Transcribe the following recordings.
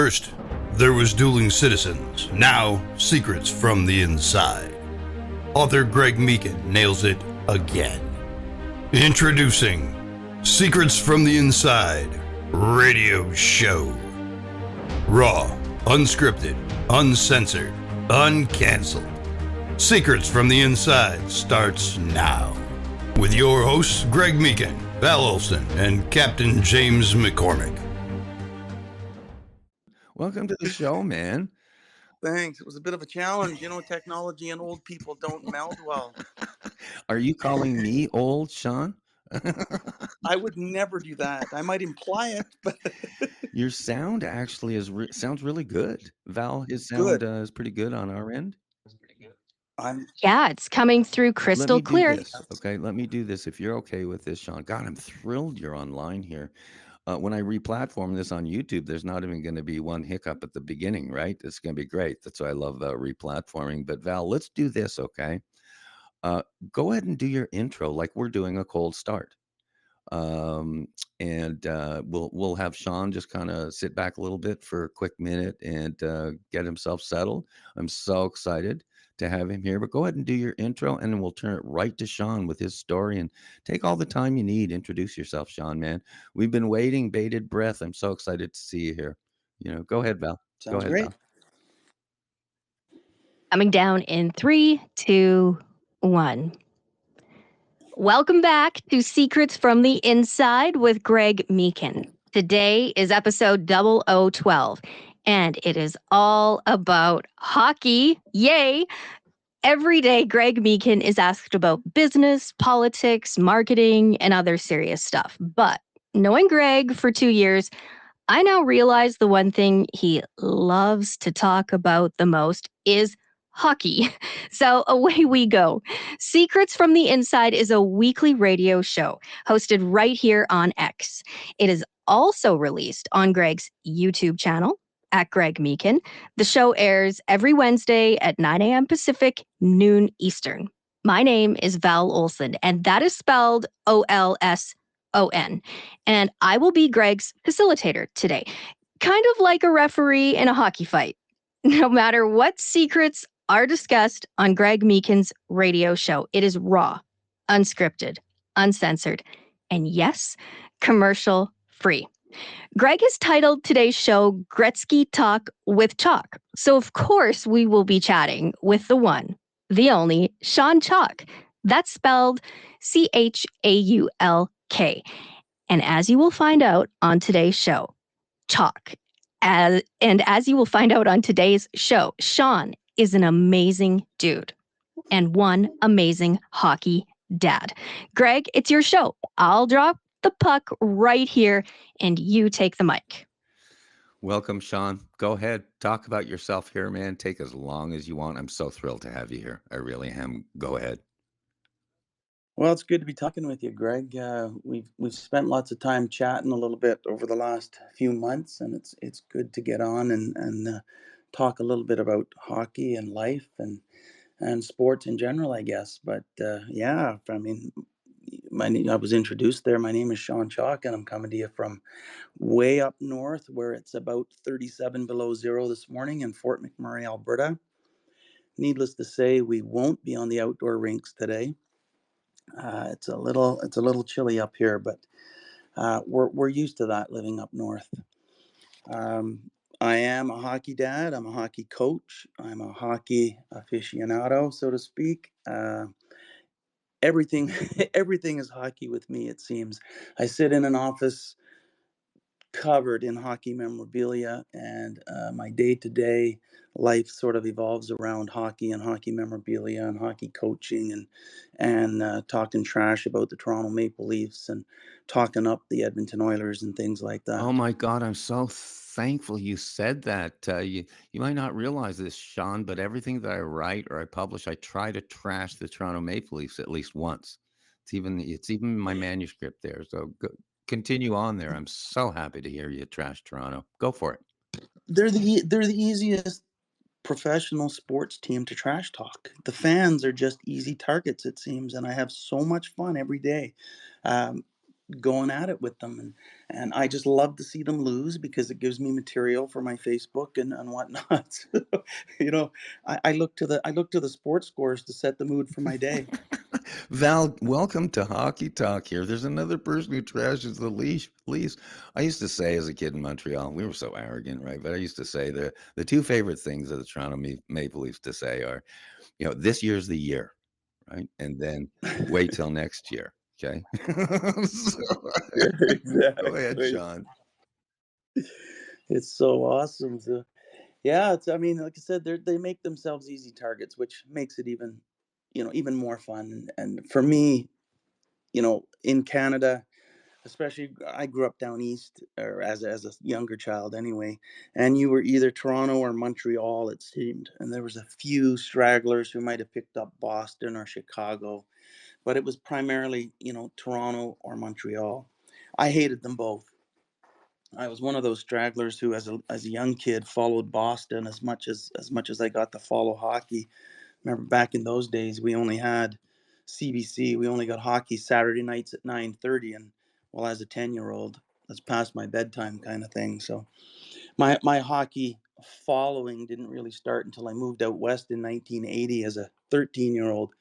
First, there was Dueling Citizens, now Secrets from the Inside. Author Greg Meakin nails it again. Introducing Secrets from the Inside Radio Show. Raw, unscripted, uncensored, uncanceled. Secrets from the Inside starts now. With your hosts, Greg Meakin, Val Olson, and Captain James McCormick. Welcome to the show, man. Thanks. It was a bit of a challenge. You know, technology and old people don't meld well. Are you calling me old, Sean? I would never do that. I might imply it, but Your sound actually sounds really good. Val, his sound is pretty good on our end. Yeah, it's coming through crystal clear. Let me do this if you're okay with this, Sean. God, I'm thrilled you're online here. When I replatform this on YouTube, there's not even going to be one hiccup at the beginning, right? It's going to be great. That's why I love replatforming. But Val, let's do this, okay? Go ahead and do your intro like we're doing a cold start. We'll have Sean just kind of sit back a little bit for a quick minute and get himself settled. I'm so excited to have him here, but go ahead and do your intro and then we'll turn it right to Sean with his story and take all the time you need. Introduce yourself, Sean, man. We've been waiting, bated breath. I'm so excited to see you here. Go ahead, Val. Sounds great. Val. Coming down in 3, 2, 1. Welcome back to Secrets from the Inside with Greg Meakin. Today is episode 0012, and it is all about hockey. Yay! Every day, Greg Meakin is asked about business, politics, marketing, and other serious stuff. But knowing Greg for 2 years, I now realize the one thing he loves to talk about the most is hockey. So away we go. Secrets from the Inside is a weekly radio show hosted right here on X. It is also released on Greg's YouTube channel at Greg Meakin. The show airs every Wednesday at 9 a.m. Pacific, noon Eastern. My name is Val Olson, and that is spelled Olson. And I will be Greg's facilitator today, kind of like a referee in a hockey fight. No matter what secrets are discussed on Greg Meakin's radio show, it is raw, unscripted, uncensored, and yes, commercial free. Greg has titled today's show Gretzky Talk with Chalk. So of course we will be chatting with the one, the only, SHAWN CHAUK. That's spelled CHAULK. And as you will find out on today's show, Chalk. As you will find out on today's show, Sean is an amazing dude and one amazing hockey dad. Greg, it's your show. I'll drop the puck right here and you take the mic. Welcome, Sean. Go ahead. Talk about yourself here, man. Take as long as you want. I'm so thrilled to have you here. I really am. Go ahead. Well, it's good to be talking with you, Greg. We've spent lots of time chatting a little bit over the last few months, and it's good to get on and talk a little bit about hockey and life and sports in general, I guess. But yeah, I mean, I was introduced there. My name is SHAWN CHAUK, and I'm coming to you from way up north, where it's about 37 below zero this morning in Fort McMurray, Alberta. Needless to say, we won't be on the outdoor rinks today. It's a little chilly up here, but we're used to that living up north. I am a hockey dad. I'm a hockey coach. I'm a hockey aficionado, so to speak. Everything is hockey with me, it seems. I sit in an office covered in hockey memorabilia, and my day-to-day life sort of evolves around hockey and hockey memorabilia and hockey coaching and talking trash about the Toronto Maple Leafs and talking up the Edmonton Oilers and things like that. Oh my God, I'm so thankful you said that. You might not realize this, Sean, but everything that I write or I publish, I try to trash the Toronto Maple Leafs at least once. It's even my manuscript there. So continue on there. I'm so happy to hear you trash Toronto. Go for it. They're the easiest professional sports team to trash talk. The fans are just easy targets, it seems, and I have so much fun every day. going at it with them, and I just love to see them lose because it gives me material for my Facebook and whatnot. you know, I look to the sports scores to set the mood for my day. Val, welcome to Hockey Talk here. There's another person who trashes the least. I used to say as a kid in Montreal, we were so arrogant, right? But I used to say the two favorite things of the Toronto Maple Leafs to say are, this year's the year, right? And then wait till next year. Okay. So, go ahead, Exactly. Sean. It's so awesome. So yeah, I mean, like I said, they make themselves easy targets, which makes it even, even more fun. And for me, in Canada, especially, I grew up down east, or as a younger child anyway, and you were either Toronto or Montreal, it seemed, and there was a few stragglers who might have picked up Boston or Chicago, but it was primarily, Toronto or Montreal. I hated them both. I was one of those stragglers who, as a young kid, followed Boston as much as I got to follow hockey. Remember back in those days, we only had CBC. We only got hockey Saturday nights at 9:30, and well, as a 10-year-old, that's past my bedtime kind of thing. So my hockey following didn't really start until I moved out west in 1980 as a 13-year-old,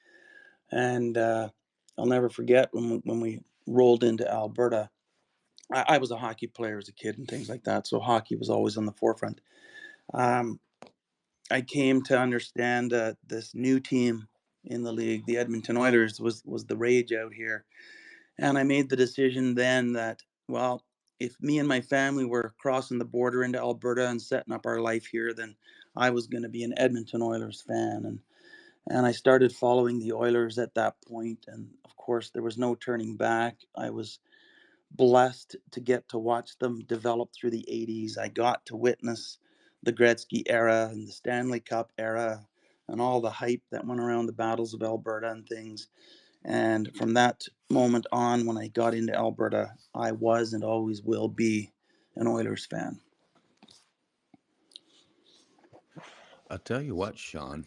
and I'll never forget when we rolled into Alberta. I was a hockey player as a kid and things like that, so hockey was always on the forefront. Um, I came to understand this new team in the league, the Edmonton Oilers, was the rage out here, and I made the decision then that, well, if me and my family were crossing the border into Alberta and setting up our life here, then I was going to be an Edmonton Oilers fan, and I started following the Oilers at that point, and of course there was no turning back. I was blessed to get to watch them develop through the 80s. I got to witness the Gretzky era and the Stanley Cup era and all the hype that went around the battles of Alberta and things. And from that moment on, when I got into Alberta, I was and always will be an Oilers fan. I'll tell you what, Sean,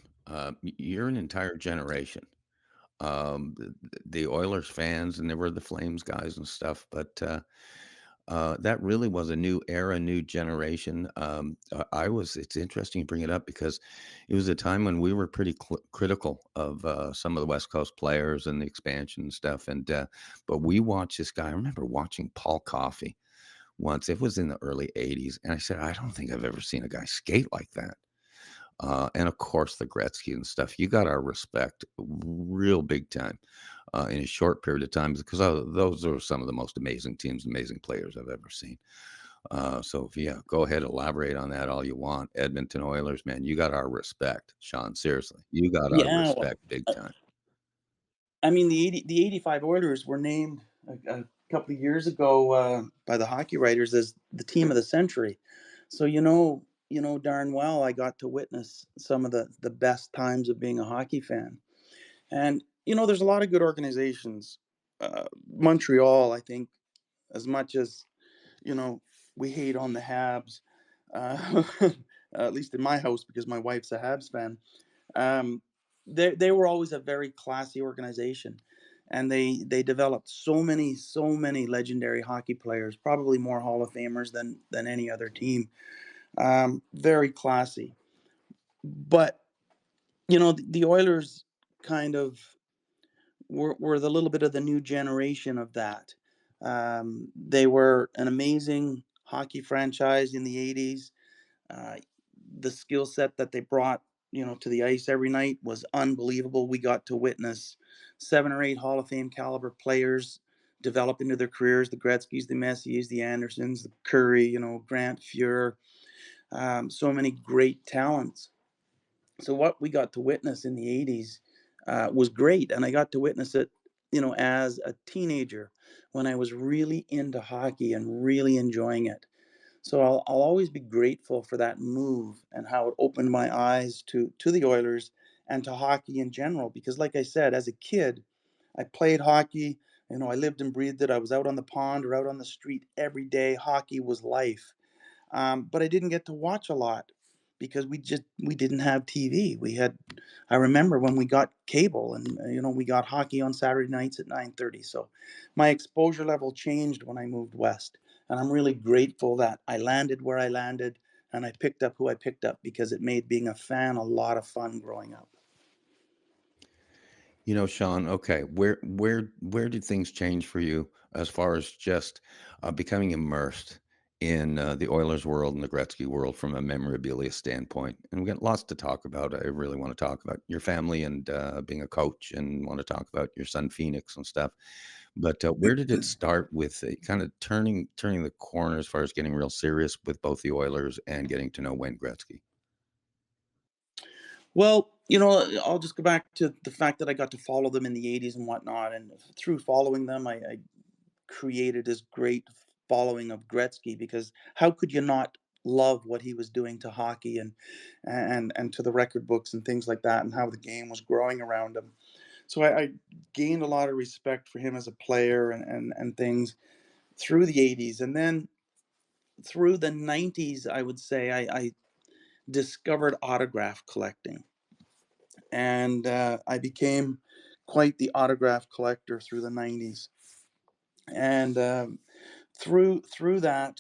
you're an entire generation. The Oilers fans, and there were the Flames guys and stuff, but that really was a new era, new generation. It's interesting you bring it up because it was a time when we were pretty critical of some of the West Coast players and the expansion and stuff. But we watched this guy. I remember watching Paul Coffey once. It was in the early 80s. And I said, I don't think I've ever seen a guy skate like that. And of course, the Gretzky and stuff. You got our respect real big time in a short period of time because those are some of the most amazing teams, amazing players I've ever seen. So, yeah, go ahead, elaborate on that all you want. Edmonton Oilers, man, you got our respect, Sean. Seriously, you got our Yeah, well, respect big time. I mean, the 85 Oilers were named a couple of years ago by the hockey writers as the team of the century. So, darn well, I got to witness some of the best times of being a hockey fan. And, there's a lot of good organizations. Montreal, I think, as much as, you know, we hate on the Habs, at least in my house, because my wife's a Habs fan. um, they were always a very classy organization, and they developed so many legendary hockey players, probably more Hall of Famers than any other team. Very classy, but the Oilers kind of were the little bit of the new generation of that. They were an amazing hockey franchise in the 80s. uh, the skill set that they brought, to the ice every night was unbelievable. We got to witness 7 or 8 Hall of Fame caliber players develop into their careers: the Gretzky's, the Messiers, the Andersons, the Curry, Grant Fuhr. So many great talents. So what we got to witness in the 80s was great, and I got to witness it, as a teenager when I was really into hockey and really enjoying it. So I'll always be grateful for that move and how it opened my eyes to the Oilers and to hockey in general. Because, like I said, as a kid, I played hockey. I lived and breathed it. I was out on the pond or out on the street every day. Hockey was life. But I didn't get to watch a lot. because we didn't have TV. I remember when we got cable, and we got hockey on Saturday nights at 9:30. So my exposure level changed when I moved west, and I'm really grateful that I landed where I landed and I picked up who I picked up, because it made being a fan a lot of fun growing up. Sean, okay, where did things change for you as far as just becoming immersed in the Oilers world and the Gretzky world from a memorabilia standpoint? And we got lots to talk about. I really want to talk about your family and being a coach, and want to talk about your son Phoenix and stuff. But where did it start with kind of turning the corner as far as getting real serious with both the Oilers and getting to know Wayne Gretzky? Well, I'll just go back to the fact that I got to follow them in the 80s and whatnot. And through following them, I created this great following of Gretzky, because how could you not love what he was doing to hockey and to the record books and things like that, and how the game was growing around him. So I gained a lot of respect for him as a player and things through the 80s. And then through the 90s, I would say I discovered autograph collecting. And I became quite the autograph collector through the 90s. And through that,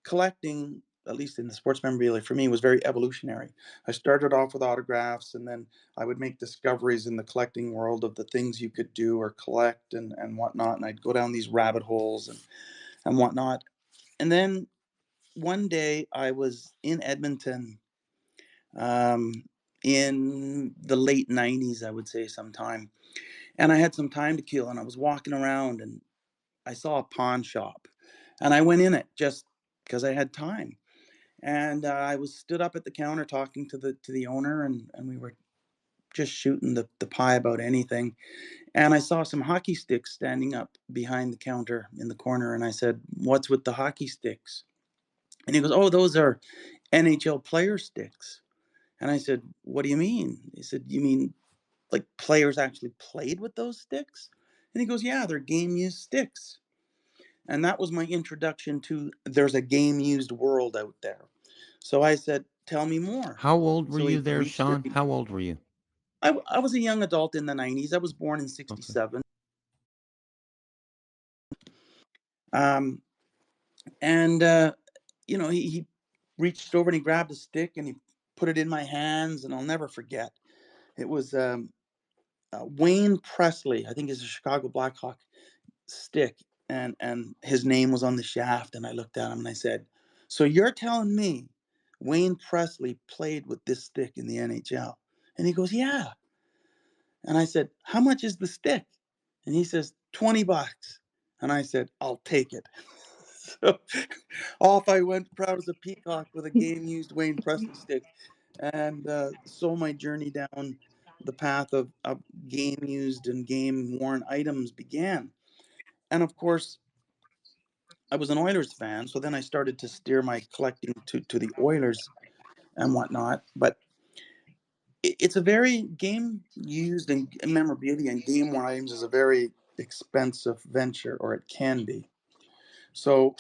collecting, at least in the sports memorabilia for me, was very evolutionary. I started off with autographs, and then I would make discoveries in the collecting world of the things you could do or collect and whatnot. And I'd go down these rabbit holes and whatnot. And then one day I was in Edmonton, um, in the late 90s, I would say sometime. And I had some time to kill, and I was walking around, and I saw a pawn shop, and I went in it just because I had time. And I was stood up at the counter talking to the owner, and we were just shooting the pie about anything. And I saw some hockey sticks standing up behind the counter in the corner, and I said, "What's with the hockey sticks?" And he goes, "Oh, those are NHL player sticks." And I said, "What do you mean?" He said, "You mean like players actually played with those sticks?" And he goes, "Yeah, they're game used sticks." And that was my introduction to there's a game used world out there. So I said, "Tell me more." How old were So you he there, reached Sean? in. How old were you? I was a young adult in the 90s. I was born in Okay. 67. Um, and, he reached over and he grabbed a stick and he put it in my hands, and I'll never forget. It was Wayne Presley, I think is a Chicago Blackhawk stick, and his name was on the shaft. And I looked at him and I said, "So you're telling me Wayne Presley played with this stick in the NHL?" And he goes, "Yeah." And I said, "How much is the stick?" And he says, $20. And I said, "I'll take it." So off I went, proud as a peacock, with a game used Wayne Presley stick. And so my journey down the path of game used and game worn items began. And of course, I was an Oilers fan, so then I started to steer my collecting to the Oilers and whatnot. But it's a very game used and memorabilia and game worn items is a very expensive venture, or it can be. So,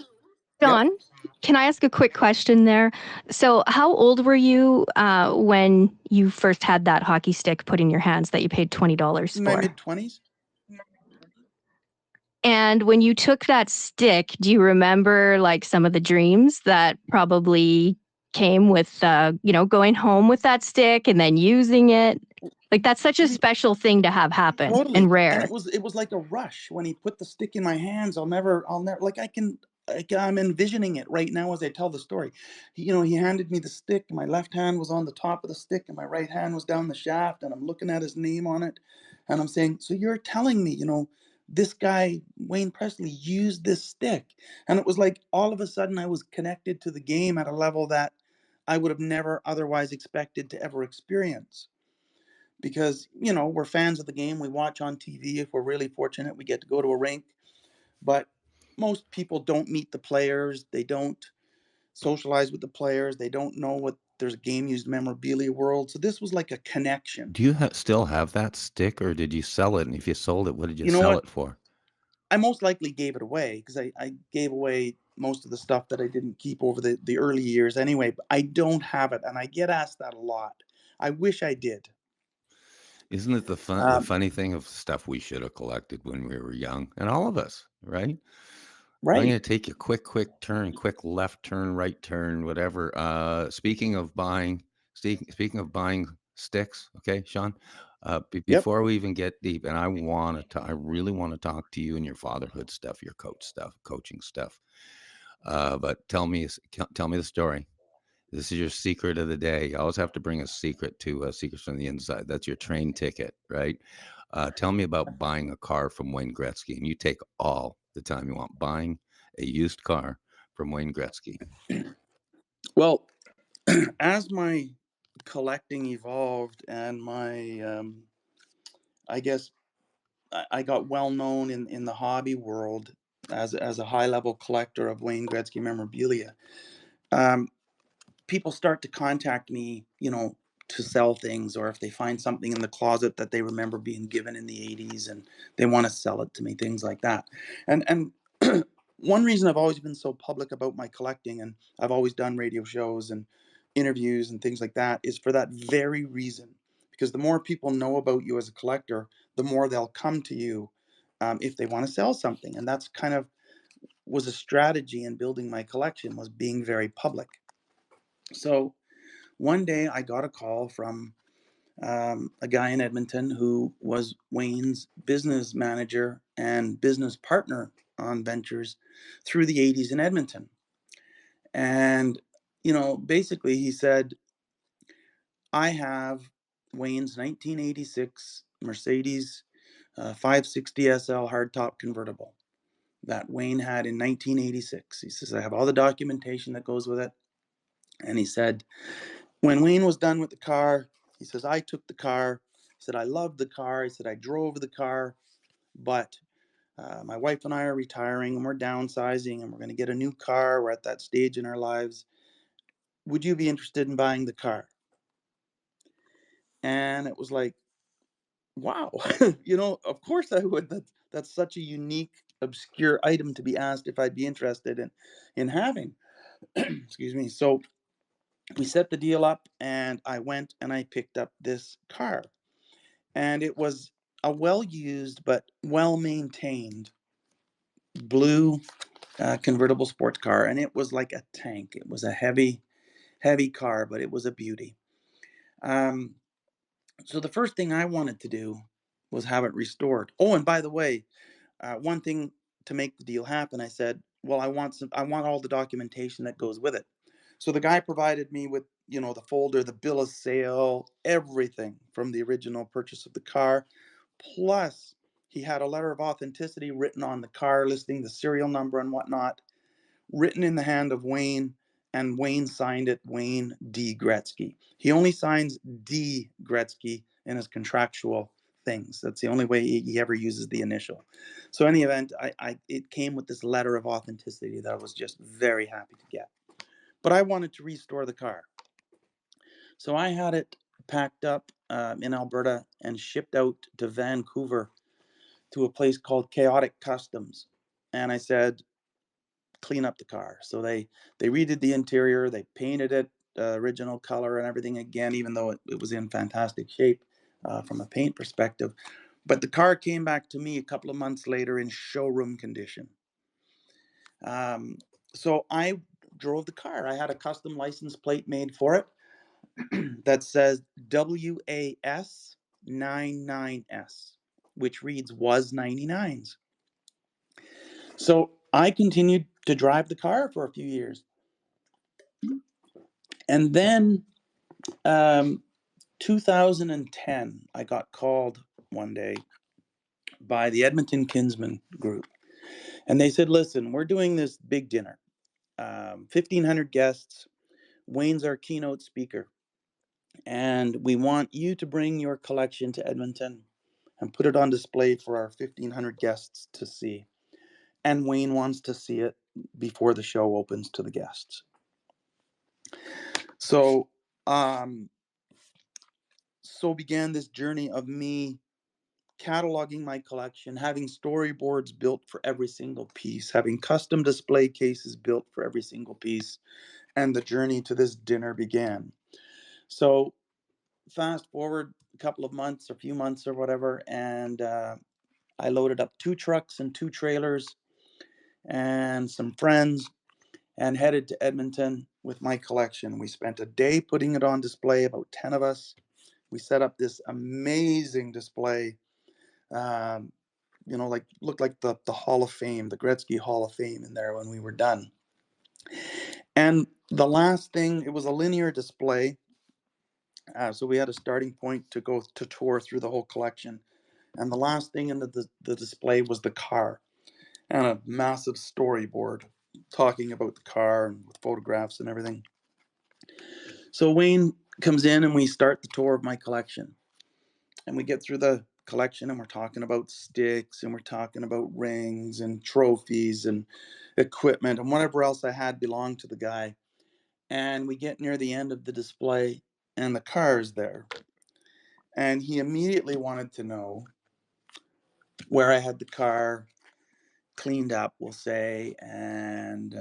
yep, John, can I ask a quick question there? So, how old were you when you first had that hockey stick put in your hands that you paid $20 in my for? mid 20s. And when you took that stick, do you remember like some of the dreams that probably came with, going home with that stick and then using it? Like that's such a special thing to have happen and Totally. And rare. it was like a rush when he put the stick in my hands. I'll never like I'm envisioning it right now as I tell the story. He handed me the stick. My left hand was on the top of the stick and my right hand was down the shaft, and I'm looking at his name on it, and I'm saying, "So you're telling me, this guy Wayne Presley used this stick?" And it was like all of a sudden I was connected to the game at a level that I would have never otherwise expected to ever experience, because we're fans of the game. We watch on TV. If we're really fortunate, we get to go to a rink. But most people don't meet the players. They don't socialize with the players. They don't know what there's a game used memorabilia world. So this was like a connection. Do you still have that stick, or did you sell it? And if you sold it, what did you You know sell what? it for? I most likely gave it away, because I gave away most of the stuff that I didn't keep over the early years anyway. But I don't have it, and I get asked that a lot. I wish I did. Isn't it the funny thing of stuff we should have collected when we were young, and all of us, right? I'm Right. going to take a quick turn, quick left turn, right turn, whatever. Speaking of buying sticks, okay, Sean. Yep. Before we even get deep, and I really want to talk to you and your fatherhood stuff, your coaching stuff. But tell me the story. This is your secret of the day. You always have to bring a secret to Secrets from the Inside. That's your train ticket, right? Tell me about buying a car from Wayne Gretzky, and you take all the time you want. Buying a used car from Wayne Gretzky. Well, as my collecting evolved and my, I guess I got well known in the hobby world as a high level collector of Wayne Gretzky memorabilia. Um, People start to contact me, to sell things, or if they find something in the closet that they remember being given in the 80s and they want to sell it to me, things like that. And one reason I've always been so public about my collecting, and I've always done radio shows and interviews and things like that, is for that very reason. Because the more people know about you as a collector, the more they'll come to you if they want to sell something. And that's kind of was a strategy in building my collection, was being very public. So one day I got a call from a guy in Edmonton who was Wayne's business manager and business partner on ventures through the 80s in Edmonton. And, basically he said, I have Wayne's 1986 Mercedes 560 SL hardtop convertible that Wayne had in 1986. He says, I have all the documentation that goes with it. And he said, when Wayne was done with the car, he says, I took the car. He said, I loved the car. He said, I drove the car, but my wife and I are retiring and we're downsizing and we're going to get a new car. We're at that stage in our lives. Would you be interested in buying the car? And it was like, wow, of course I would. That's such a unique, obscure item to be asked if I'd be interested in having. Excuse me. So we set the deal up and I went and I picked up this car. And it was a well-used but well-maintained blue convertible sports car, and it was like a tank. It was a heavy car, but it was a beauty. So the first thing I wanted to do was have it restored. Oh, and by the way, one thing to make the deal happen, I said, well, I want all the documentation that goes with it. So the guy provided me with, the folder, the bill of sale, everything from the original purchase of the car. Plus, he had a letter of authenticity written on the car listing the serial number and whatnot, written in the hand of Wayne, and Wayne signed it Wayne D. Gretzky. He only signs D. Gretzky in his contractual things. That's the only way he ever uses the initial. So in any event, it came with this letter of authenticity that I was just very happy to get. But I wanted to restore the car. So I had it packed up in Alberta and shipped out to Vancouver to a place called Chaotic Customs. And I said, clean up the car. So they redid the interior, they painted it original color and everything again, even though it was in fantastic shape from a paint perspective. But the car came back to me a couple of months later in showroom condition. So I drove the car. I had a custom license plate made for it that says WAS 99S, which reads was 99s. So I continued to drive the car for a few years. And then 2010, I got called one day by the Edmonton Kinsman Group. And they said, listen, we're doing this big dinner, 1,500 guests. Wayne's our keynote speaker. And we want you to bring your collection to Edmonton and put it on display for our 1,500 guests to see. And Wayne wants to see it before the show opens to the guests. So, so began this journey of me cataloging my collection, having storyboards built for every single piece, having custom display cases built for every single piece, and the journey to this dinner began. So fast forward a couple of months, a few months or whatever, and I loaded up 2 trucks and 2 trailers and some friends and headed to Edmonton with my collection. We spent a day putting it on display, about 10 of us. We set up this amazing display, um, like looked like the Hall of Fame, the Gretzky Hall of Fame in there when we were done. And the last thing, it was a linear display. So we had a starting point to go to tour through the whole collection. And the last thing in the display was the car and a massive storyboard talking about the car and with photographs and everything. So Wayne comes in and we start the tour of my collection. And we get through the collection and we're talking about sticks and we're talking about rings and trophies and equipment and whatever else I had belonged to the guy. And we get near the end of the display and the car is there. And he immediately wanted to know where I had the car cleaned up, we'll say, and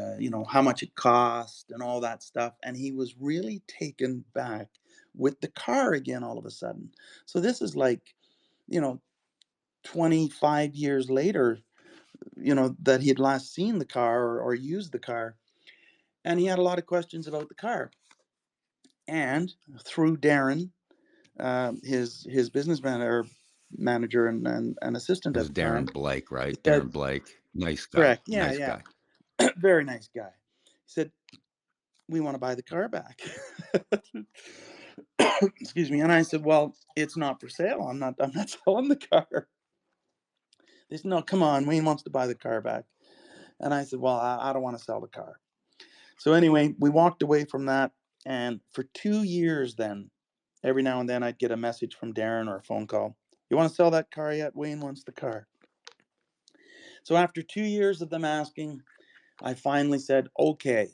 how much it cost and all that stuff. And he was really taken back with the car again all of a sudden. So this is like, 25 years later, that he had last seen the car or used the car. And he had a lot of questions about the car. And through Darren, his business manager and assistant It at was the Darren time, Blake, he right? said, Darren Blake. Nice guy. correct, yeah, Nice yeah, guy. very nice guy. He said, we want to buy the car back. Excuse me. And I said, well, it's not for sale. I'm not selling the car. They said, no, come on. Wayne wants to buy the car back. And I said, well, I don't want to sell the car. So anyway, we walked away from that. And for 2 years then, every now and then I'd get a message from Darren or a phone call. You want to sell that car yet? Wayne wants the car. So after 2 years of them asking, I finally said, okay,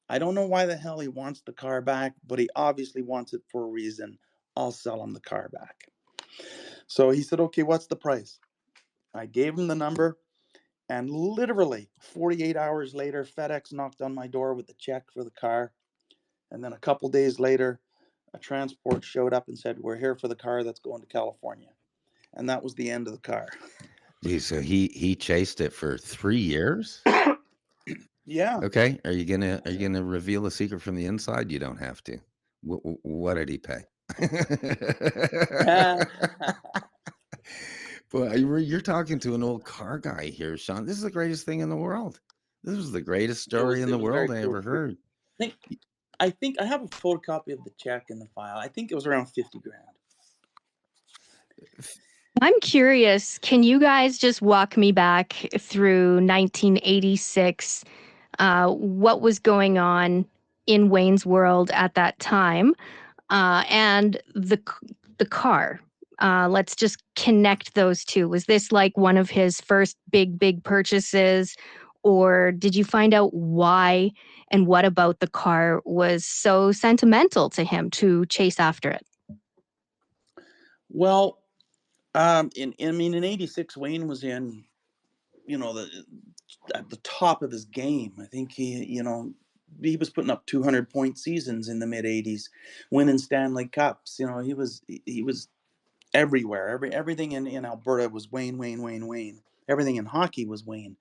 I don't know why the hell he wants the car back, but he obviously wants it for a reason. I'll sell him the car back. So he said, okay, what's the price? I gave him the number, and literally 48 hours later, FedEx knocked on my door with the check for the car. And then a couple days later, a transport showed up and said, we're here for the car that's going to California. And that was the end of the car. Dude, so he chased it for 3 years? Yeah. Okay. Are you gonna reveal a secret from the inside? You don't have to. What did he pay? Boy, you're talking to an old car guy here, Sean. This is the greatest thing in the world. This was the greatest story in It the was very world I cool. ever heard. I think I have a photocopy of the check in the file. I think it was around 50 grand. I'm curious, can you guys just walk me back through 1986? What was going on in Wayne's world at that time? And the car. Let's just connect those two. Was this like one of his first big purchases, or did you find out why and what about the car was so sentimental to him to chase after it? Well, in '86, Wayne was in, at the top of his game. I think he was putting up 200-point seasons in the mid '80s, winning Stanley Cups. He was everywhere. Everything in Alberta was Wayne, Wayne, Wayne, Wayne. Everything in hockey was Wayne.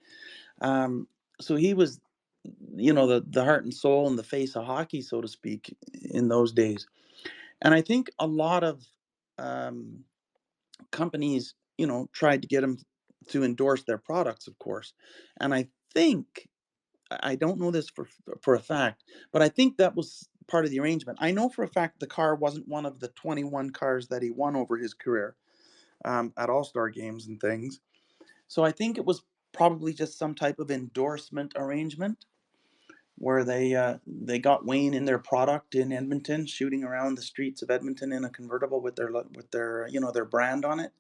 So he was, the heart and soul and the face of hockey, so to speak, in those days. And I think a lot of um, companies, tried to get him to endorse their products, of course. And I think, I don't know this for a fact, but I think that was part of the arrangement. I know for a fact the car wasn't one of the 21 cars that he won over his career, at All-Star games and things. So I think it was probably just some type of endorsement arrangement where they got Wayne in their product in Edmonton, shooting around the streets of Edmonton in a convertible with their brand on it.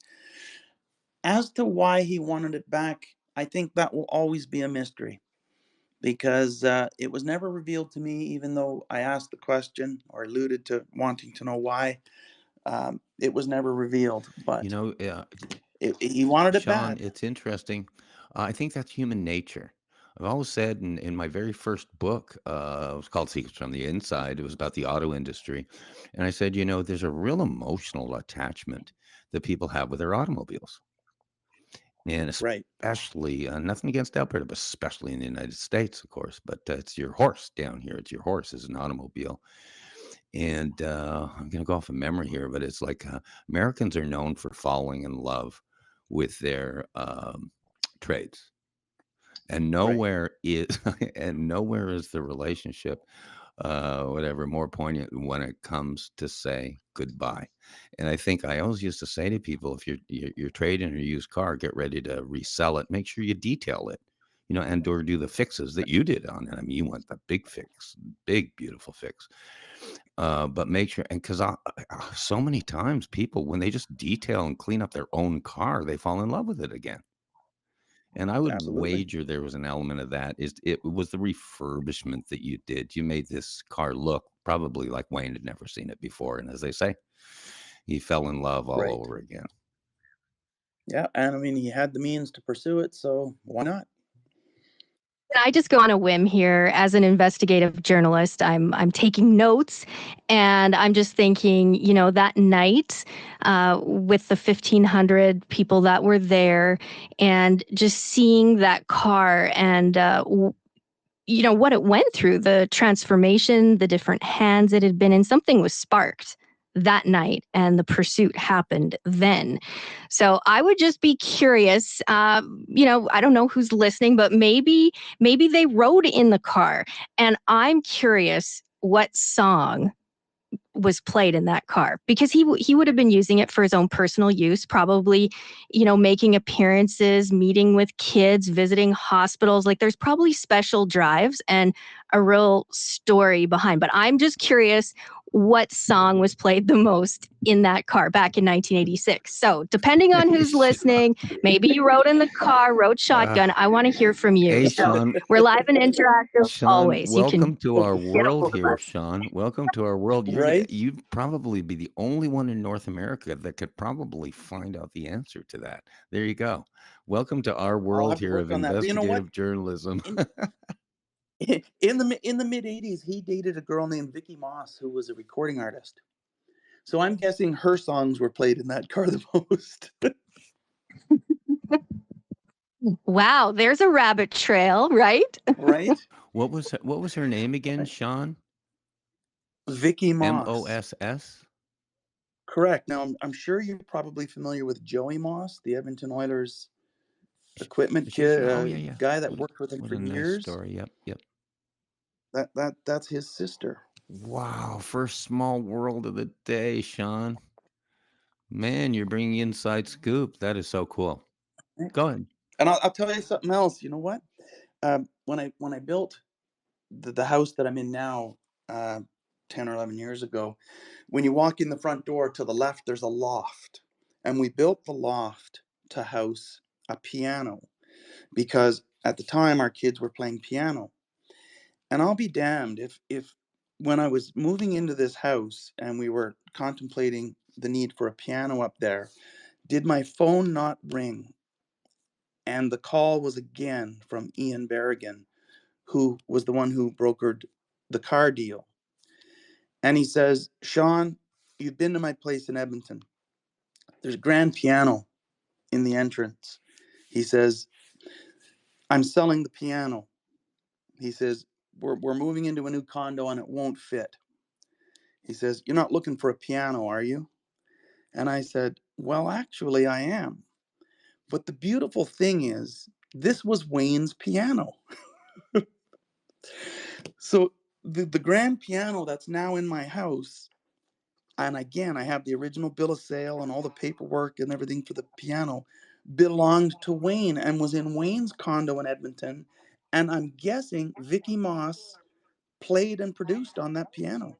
As to why he wanted it back, I think that will always be a mystery because it was never revealed to me, even though I asked the question or alluded to wanting to know why. It was never revealed. You But know, He wanted it Sean, bad. it's interesting. I think that's human nature. I've always said in my very first book, it was called Secrets from the Inside. It was about the auto industry. And I said, there's a real emotional attachment that people have with their automobiles. And Right. especially, nothing against Alberta, but especially in the United States, of course. But it's your horse down here. It's your horse is an automobile. And I'm going to go off of memory here, but it's like Americans are known for falling in love with their trades, and nowhere is nowhere is the relationship whatever more poignant when it comes to say goodbye. And I think I always used to say to people, if you're trading a used car, get ready to resell it, make sure you detail it, and or do the fixes that you did on it. I mean, you want the big fix, big beautiful fix. But make sure, and because so many times people, when they just detail and clean up their own car, they fall in love with it again. And I would Absolutely. wager there was an element of that. It was the refurbishment that you did. You made this car look probably like Wayne had never seen it before. And as they say, he fell in love all Right. over again. Yeah, and I mean, he had the means to pursue it, so why not? Can I just go on a whim here? As an investigative journalist, I'm taking notes, and I'm just thinking, that night with the 1,500 people that were there, and just seeing that car and what it went through, the transformation, the different hands it had been in, something was sparked that night, and the pursuit happened then. So I would just be curious. I don't know who's listening, but maybe they rode in the car, and I'm curious what song was played in that car, because he would have been using it for his own personal use, probably, making appearances, meeting with kids, visiting hospitals. Like, there's probably special drives and a real story behind. But I'm just curious what song was played the most in that car back in 1986. So depending on who's listening, maybe you rode in the car, rode shotgun. I want to hear from you. Hey, So Sean. we're live and interactive Sean, always. welcome to our get a world hold of here, us. Sean. Welcome to our world. Right? You'd probably be the only one in North America that could probably find out the answer to that. There you go. Welcome to our I'll world have to here of work on that. But you know what? investigative journalism. In the mid '80s, he dated a girl named Vicky Moss, who was a recording artist. So I'm guessing her songs were played in that car the most. Wow, there's a rabbit trail, right? Right? What was her name again, Sean? Vicky Moss. Moss? Correct. Now I'm sure you're probably familiar with Joey Moss, the Edmonton Oilers equipment Oh yeah. guy that worked with him What for a nice years. story. Yep. That's his sister. Wow, first small world of the day, Sean. Man, you're bringing inside scoop. That is so cool. Go ahead. And I'll tell you something else. You know what? When I built the house that I'm in now, 10 or 11 years ago, when you walk in the front door to the left, there's a loft, and we built the loft to house a piano because at the time our kids were playing piano. And I'll be damned if when I was moving into this house and we were contemplating the need for a piano up there, did my phone not ring? And the call was again from Ian Berrigan, who was the one who brokered the car deal. And he says, Sean, you've been to my place in Edmonton. There's a grand piano in the entrance. He says, I'm selling the piano. He says, we're moving into a new condo and it won't fit. He says, you're not looking for a piano, are you? And I said, well, actually, I am. But the beautiful thing is, this was Wayne's piano. So the grand piano that's now in my house, and again, I have the original bill of sale and all the paperwork and everything for the piano, belonged to Wayne and was in Wayne's condo in Edmonton. And I'm guessing Vicky Moss played and produced on that piano.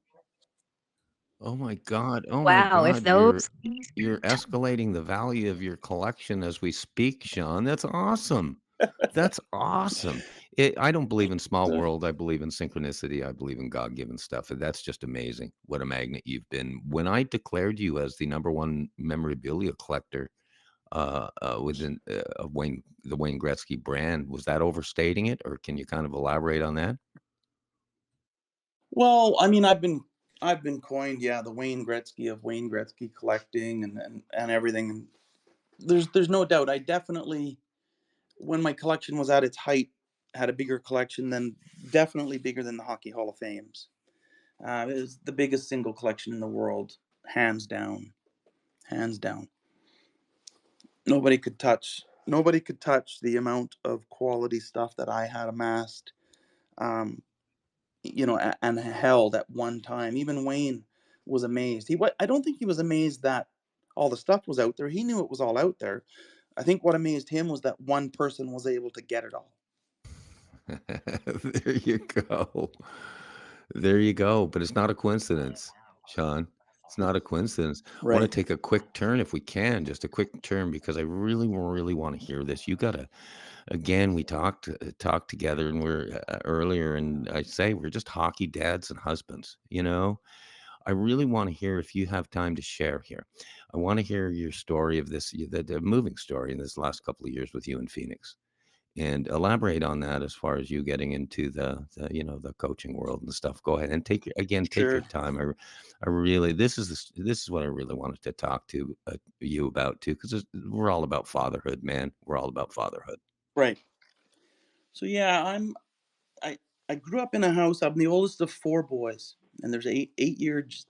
Oh my God. Wow, if those You're escalating the value of your collection as we speak, Sean. That's awesome. That's awesome. I don't believe in small world. I believe in synchronicity. I believe in God-given stuff. And that's just amazing. What a magnet you've been. When I declared you as the #1 memorabilia collector within of the Wayne Gretzky brand. Was that overstating it, or can you kind of elaborate on that? Well, I mean, I've been coined, yeah, the Wayne Gretzky of Wayne Gretzky collecting and everything. And there's no doubt. I definitely, when my collection was at its height, had a bigger collection than definitely bigger than the Hockey Hall of Fames. It was the biggest single collection in the world, hands down, hands down. Nobody could touch the amount of quality stuff that I had amassed. Um, and held at one time. Even Wayne was amazed. I don't think he was amazed that all the stuff was out there. He knew it was all out there. I think what amazed him was that one person was able to get it all. There you go. There you go. But it's not a coincidence, Sean. It's not a coincidence. I want to Right. take a quick turn if we can, just a quick turn, because I really, really want to hear this. You got to, again, we talked together and we're earlier, and I say we're just hockey dads and husbands, you know? I really want to hear if you have time to share here. I want to hear your story of this, the moving story in this last couple of years with you in Phoenix, and elaborate on that as far as you getting into the coaching world and stuff. Go ahead and take your Sure. time. I really, this is what I really wanted to talk to you about too, because we're all about fatherhood, man. We're all about fatherhood. Right. So yeah, I I grew up in a house. I'm the oldest of four boys, and there's 8 years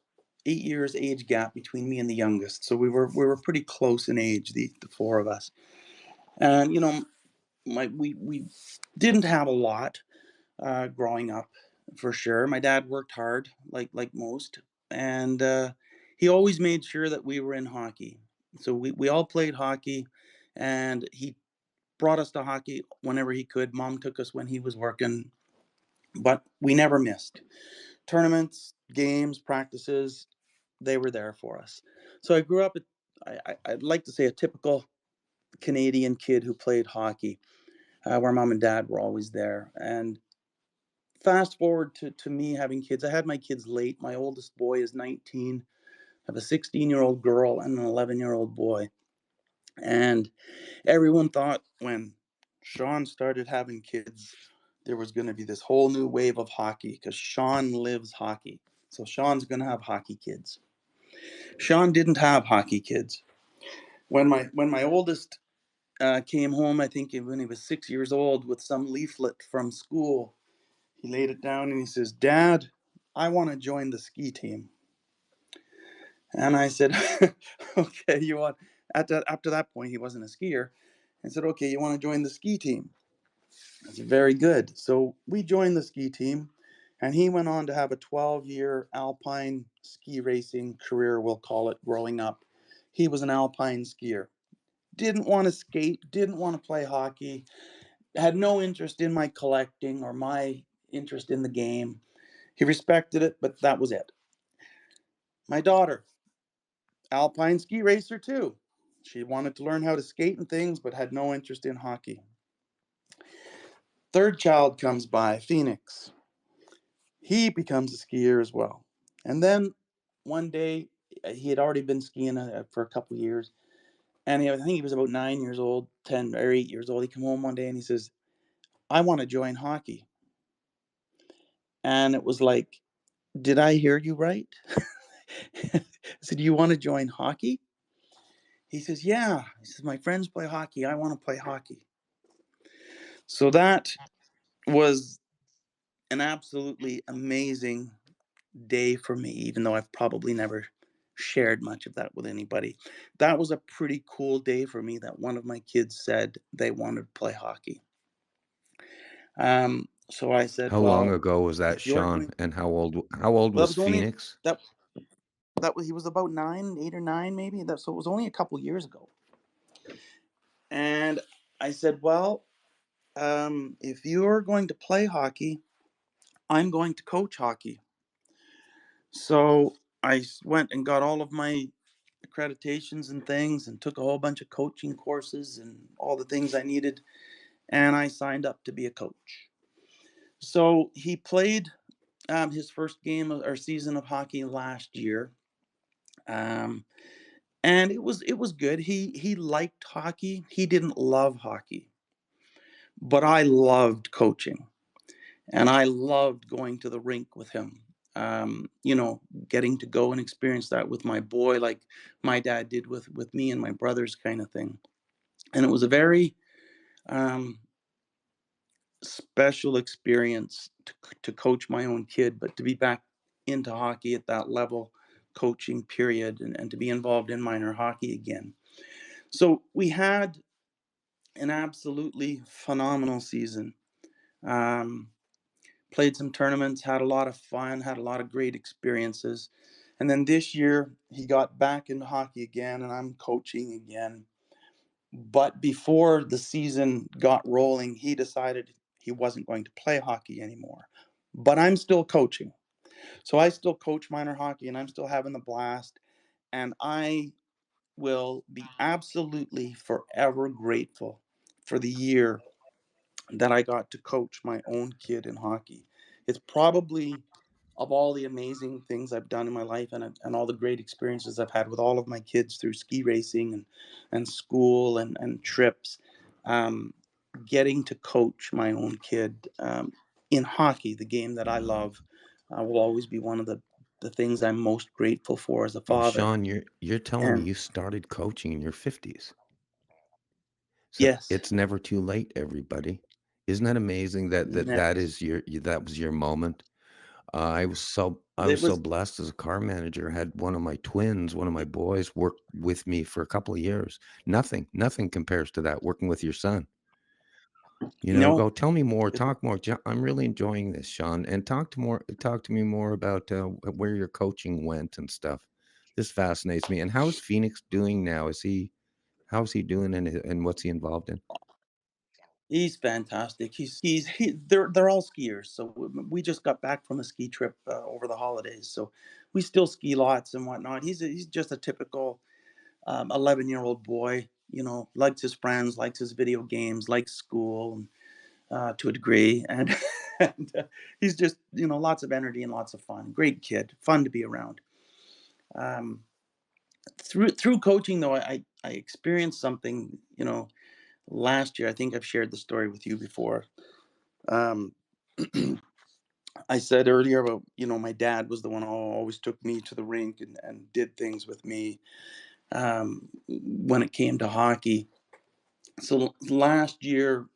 age gap between me and the youngest. So we were pretty close in age, the four of us. And we didn't have a lot growing up, for sure. My dad worked hard, like most, and he always made sure that we were in hockey. So we all played hockey, and he brought us to hockey whenever he could. Mom took us when he was working, but we never missed tournaments, games, practices. They were there for us. So I grew up. I'd like to say a typical Canadian kid who played hockey, where mom and dad were always there. And fast forward to me having kids. I had my kids late. My oldest boy is 19. I have a 16-year-old girl and an 11-year-old boy. And everyone thought when Sean started having kids, there was going to be this whole new wave of hockey because Sean lives hockey. So Sean's going to have hockey kids. Sean didn't have hockey kids. When my oldest came home, I think when he was 6 years old, with some leaflet from school, he laid it down and he says, "Dad, I want to join the ski team." And I said, "Okay, you want?" After that point, he wasn't a skier. I said, "Okay, you want to join the ski team?" I said, "Very good." So we joined the ski team, and he went on to have a 12-year alpine ski racing career, we'll call it, growing up. He was an alpine skier. Didn't want to skate, didn't want to play hockey, had no interest in my collecting or my interest in the game. He respected it, but that was it. My daughter, alpine ski racer too. She wanted to learn how to skate and things, but had no interest in hockey. Third child comes by, Phoenix. He becomes a skier as well. And then one day, he had already been skiing for a couple years. And I think he was about 9 years old, 10 or 8 years old. He came home one day and he says, "I want to join hockey." And it was like, did I hear you right? I said, "You want to join hockey?" He says, "Yeah." He says, "My friends play hockey. I want to play hockey." So that was an absolutely amazing day for me, even though I've probably never shared much of that with anybody. That was a pretty cool day for me that one of my kids said they wanted to play hockey. So I said, How long "Well, ago was that, if you're Sean? going," And how old well, that was was only Phoenix? that that was he was about 8 or 9 maybe. So it was only a couple years ago. And I said, "Well, if you're going to play hockey, I'm going to coach hockey." So I went and got all of my accreditations and things and took a whole bunch of coaching courses and all the things I needed. And I signed up to be a coach. So he played his first game or season of hockey last year. Um, And it was good. He liked hockey. He didn't love hockey, but I loved coaching, and I loved going to the rink with him. You know, getting to go and experience that with my boy, like my dad did with me and my brothers, kind of thing. And it was a very um, special experience to coach my own kid, but to be back into hockey at that level, coaching period, and to be involved in minor hockey again. So we had an absolutely phenomenal season. Um, Played some tournaments, had a lot of fun, had a lot of great experiences. And then this year, he got back into hockey again, and I'm coaching again. But before the season got rolling, he decided he wasn't going to play hockey anymore. But I'm still coaching. So I still coach minor hockey, and I'm still having the blast. And I will be absolutely forever grateful for the year that I got to coach my own kid in hockey. It's probably, of all the amazing things I've done in my life, and all the great experiences I've had with all of my kids through ski racing and school and trips, um, getting to coach my own kid in hockey, the game that I love, will always be one of the things I'm most grateful for as a And father. Sean, you're telling me And you started coaching in your 50s. So yes, it's never too late, everybody. Isn't that amazing that never. that was your moment? I It was so was, blessed as a car manager. Had one of my twins, one of my boys, work with me for a couple of years. Nothing compares to that. Working with your son. You know, no, go tell me more, it, talk more. I'm really enjoying this, Sean, and talk to me more about where your coaching went and stuff. This fascinates me. And how's Phoenix doing now? How's he doing, and what's he involved in? he's fantastic. They're all skiers. So we just got back from a ski trip over the holidays. So we still ski lots and whatnot. He's just a typical 11-year-old boy. You know, likes his friends, likes his video games, likes school to a degree, and, and he's just, you know, lots of energy and lots of fun. Great kid, fun to be around. Um, through coaching though, I experienced something. You know, last year, I think I've shared the story with you before. Um, I said earlier about, you know, my dad was the one who always took me to the rink and did things with me when it came to hockey. So last year,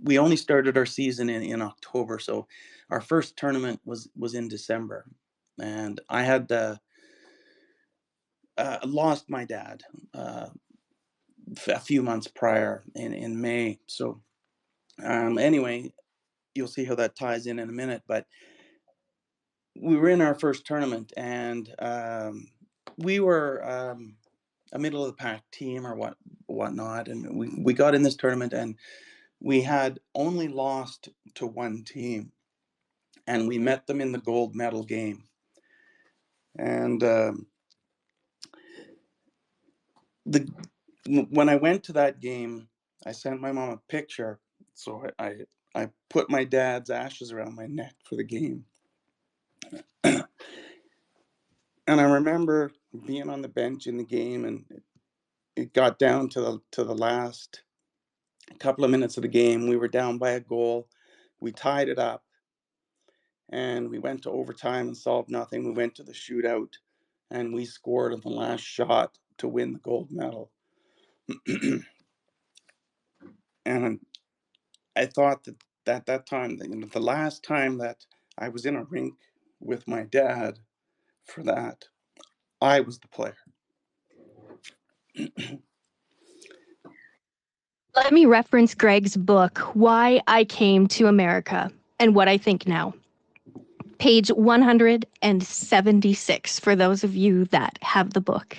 we only started our season in October. So our first tournament was in December. And I had lost my dad a few months prior in May. So anyway, you'll see how that ties in a minute. But we were in our first tournament, and we were a middle of the pack team or whatnot, and we got in this tournament, and we had only lost to one team, and we met them in the gold medal game. And the when I went to that game, I sent my mom a picture, so I put my dad's ashes around my neck for the game. And I remember being on the bench in the game, and it got down to the last couple of minutes of the game. We were down by a goal. We tied it up, and we went to overtime and solved nothing. We went to the shootout, and we scored on the last shot to win the gold medal. And I thought that time, you know, the last time that I was in a rink with my dad for that, I was the player. Let me reference Greg's book, Why I Came to America and What I Think Now. Page 176, for those of you that have the book.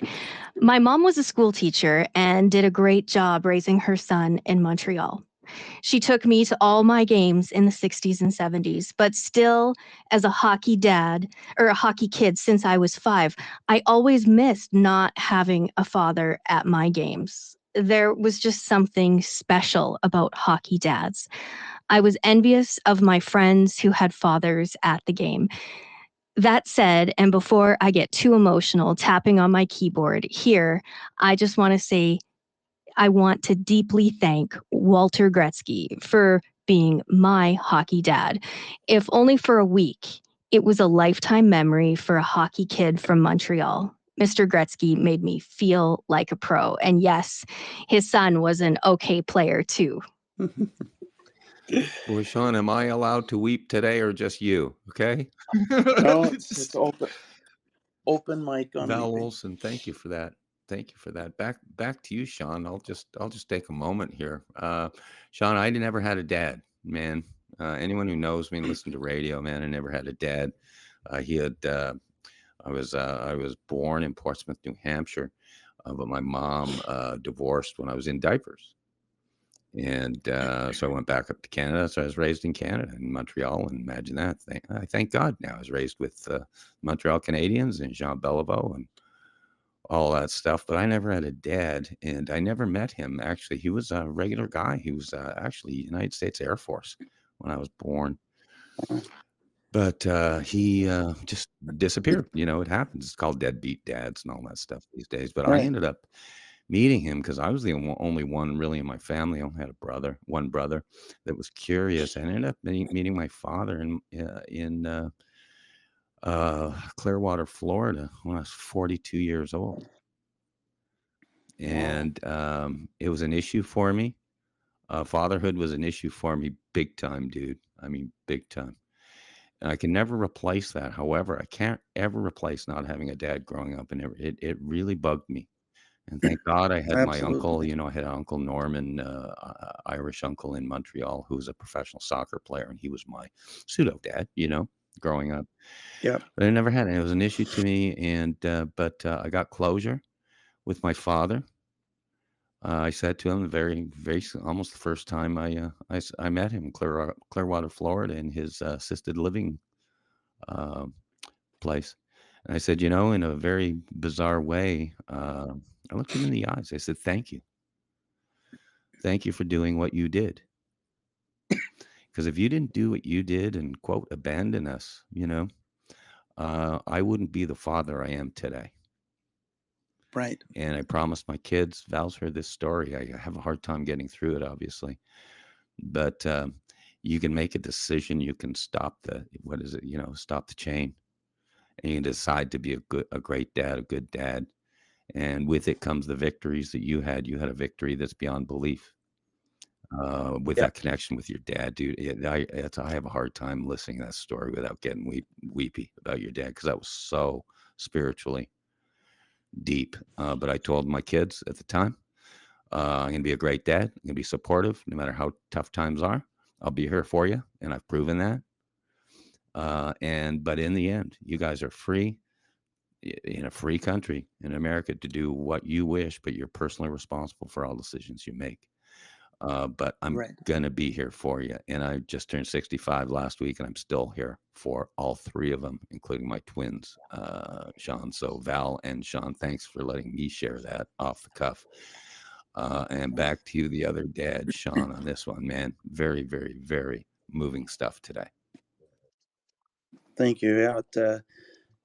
My mom was a school teacher and did a great job raising her son in Montreal. She took me to all my games in the 60s and 70s, but still, as a hockey dad or a hockey kid since I was 5, I always missed not having a father at my games. There was just something special about hockey dads. I was envious of my friends who had fathers at the game. That said, and before I get too emotional tapping on my keyboard here, I just want to say I want to deeply thank Walter Gretzky for being my hockey dad. If only for a week, it was a lifetime memory for a hockey kid from Montreal. Mr. Gretzky made me feel like a pro. And yes, his son was an okay player too. Well, Sean, am I allowed to weep today or just you? Okay. No, it's open mic on Val weeping. Olson, thank you for that. Thank you for that. Back to you, Sean. I'll just take a moment here. Sean, I never had a dad, man. Anyone who knows me and listened to radio, man, I never had a dad. He had. I was born in Portsmouth, New Hampshire, but my mom divorced when I was in diapers. And so I went back up to Canada. So I was raised in Canada, in Montreal. And imagine that. I thank God now. I was raised with Montreal Canadiens and Jean Beliveau and all that stuff. But I never had a dad. And I never met him, actually. He was a regular guy. He was actually United States Air Force when I was born. But he just disappeared. You know, it happens. It's called deadbeat dads and all that stuff these days. But I Right. ended up meeting him because I was the only one really in my family. I only had one brother that was curious. I ended up meeting my father in Clearwater, Florida, when I was 42 years old. And it was an issue for me. Fatherhood was an issue for me big time, dude. I mean, big time. And I can never replace that. However, I can't ever replace not having a dad growing up. And it really bugged me. And thank God I had my uncle, Absolutely. you know, I had Uncle Norman, Irish uncle in Montreal, who was a professional soccer player. And he was my pseudo dad, you know, growing up. Yep. But I never had it. It was an issue to me. And, but I got closure with my father. I said to him almost the first time I met him in Clearwater, Florida, in his assisted living place. And I said, you know, in a very bizarre way, I looked him in the eyes. I said, thank you. Thank you for doing what you did. Because if you didn't do what you did and, quote, abandon us, you know, I wouldn't be the father I am today. Right. And I promised my kids, Val's heard this story. I have a hard time getting through it, obviously. But you can make a decision. You can stop stop the chain. And you can decide to be a great dad, a good dad. And with it comes the victories that you had. You had a victory that's beyond belief. With Yep. that connection with your dad, dude. I have a hard time listening to that story without getting weepy about your dad, because that was so spiritually deep. But I told my kids at the time, I'm going to be a great dad. I'm going to be supportive no matter how tough times are. I'll be here for you, and I've proven that. But in the end, you guys are free in a free country in America to do what you wish, but you're personally responsible for all decisions you make. But I'm Right. going to be here for you. And I just turned 65 last week, and I'm still here for all three of them, including my twins, Sean. So Val and Sean, thanks for letting me share that off the cuff. And back to you, the other dad, Sean, on this one, man. Very, very, very moving stuff today. Thank you. Yeah.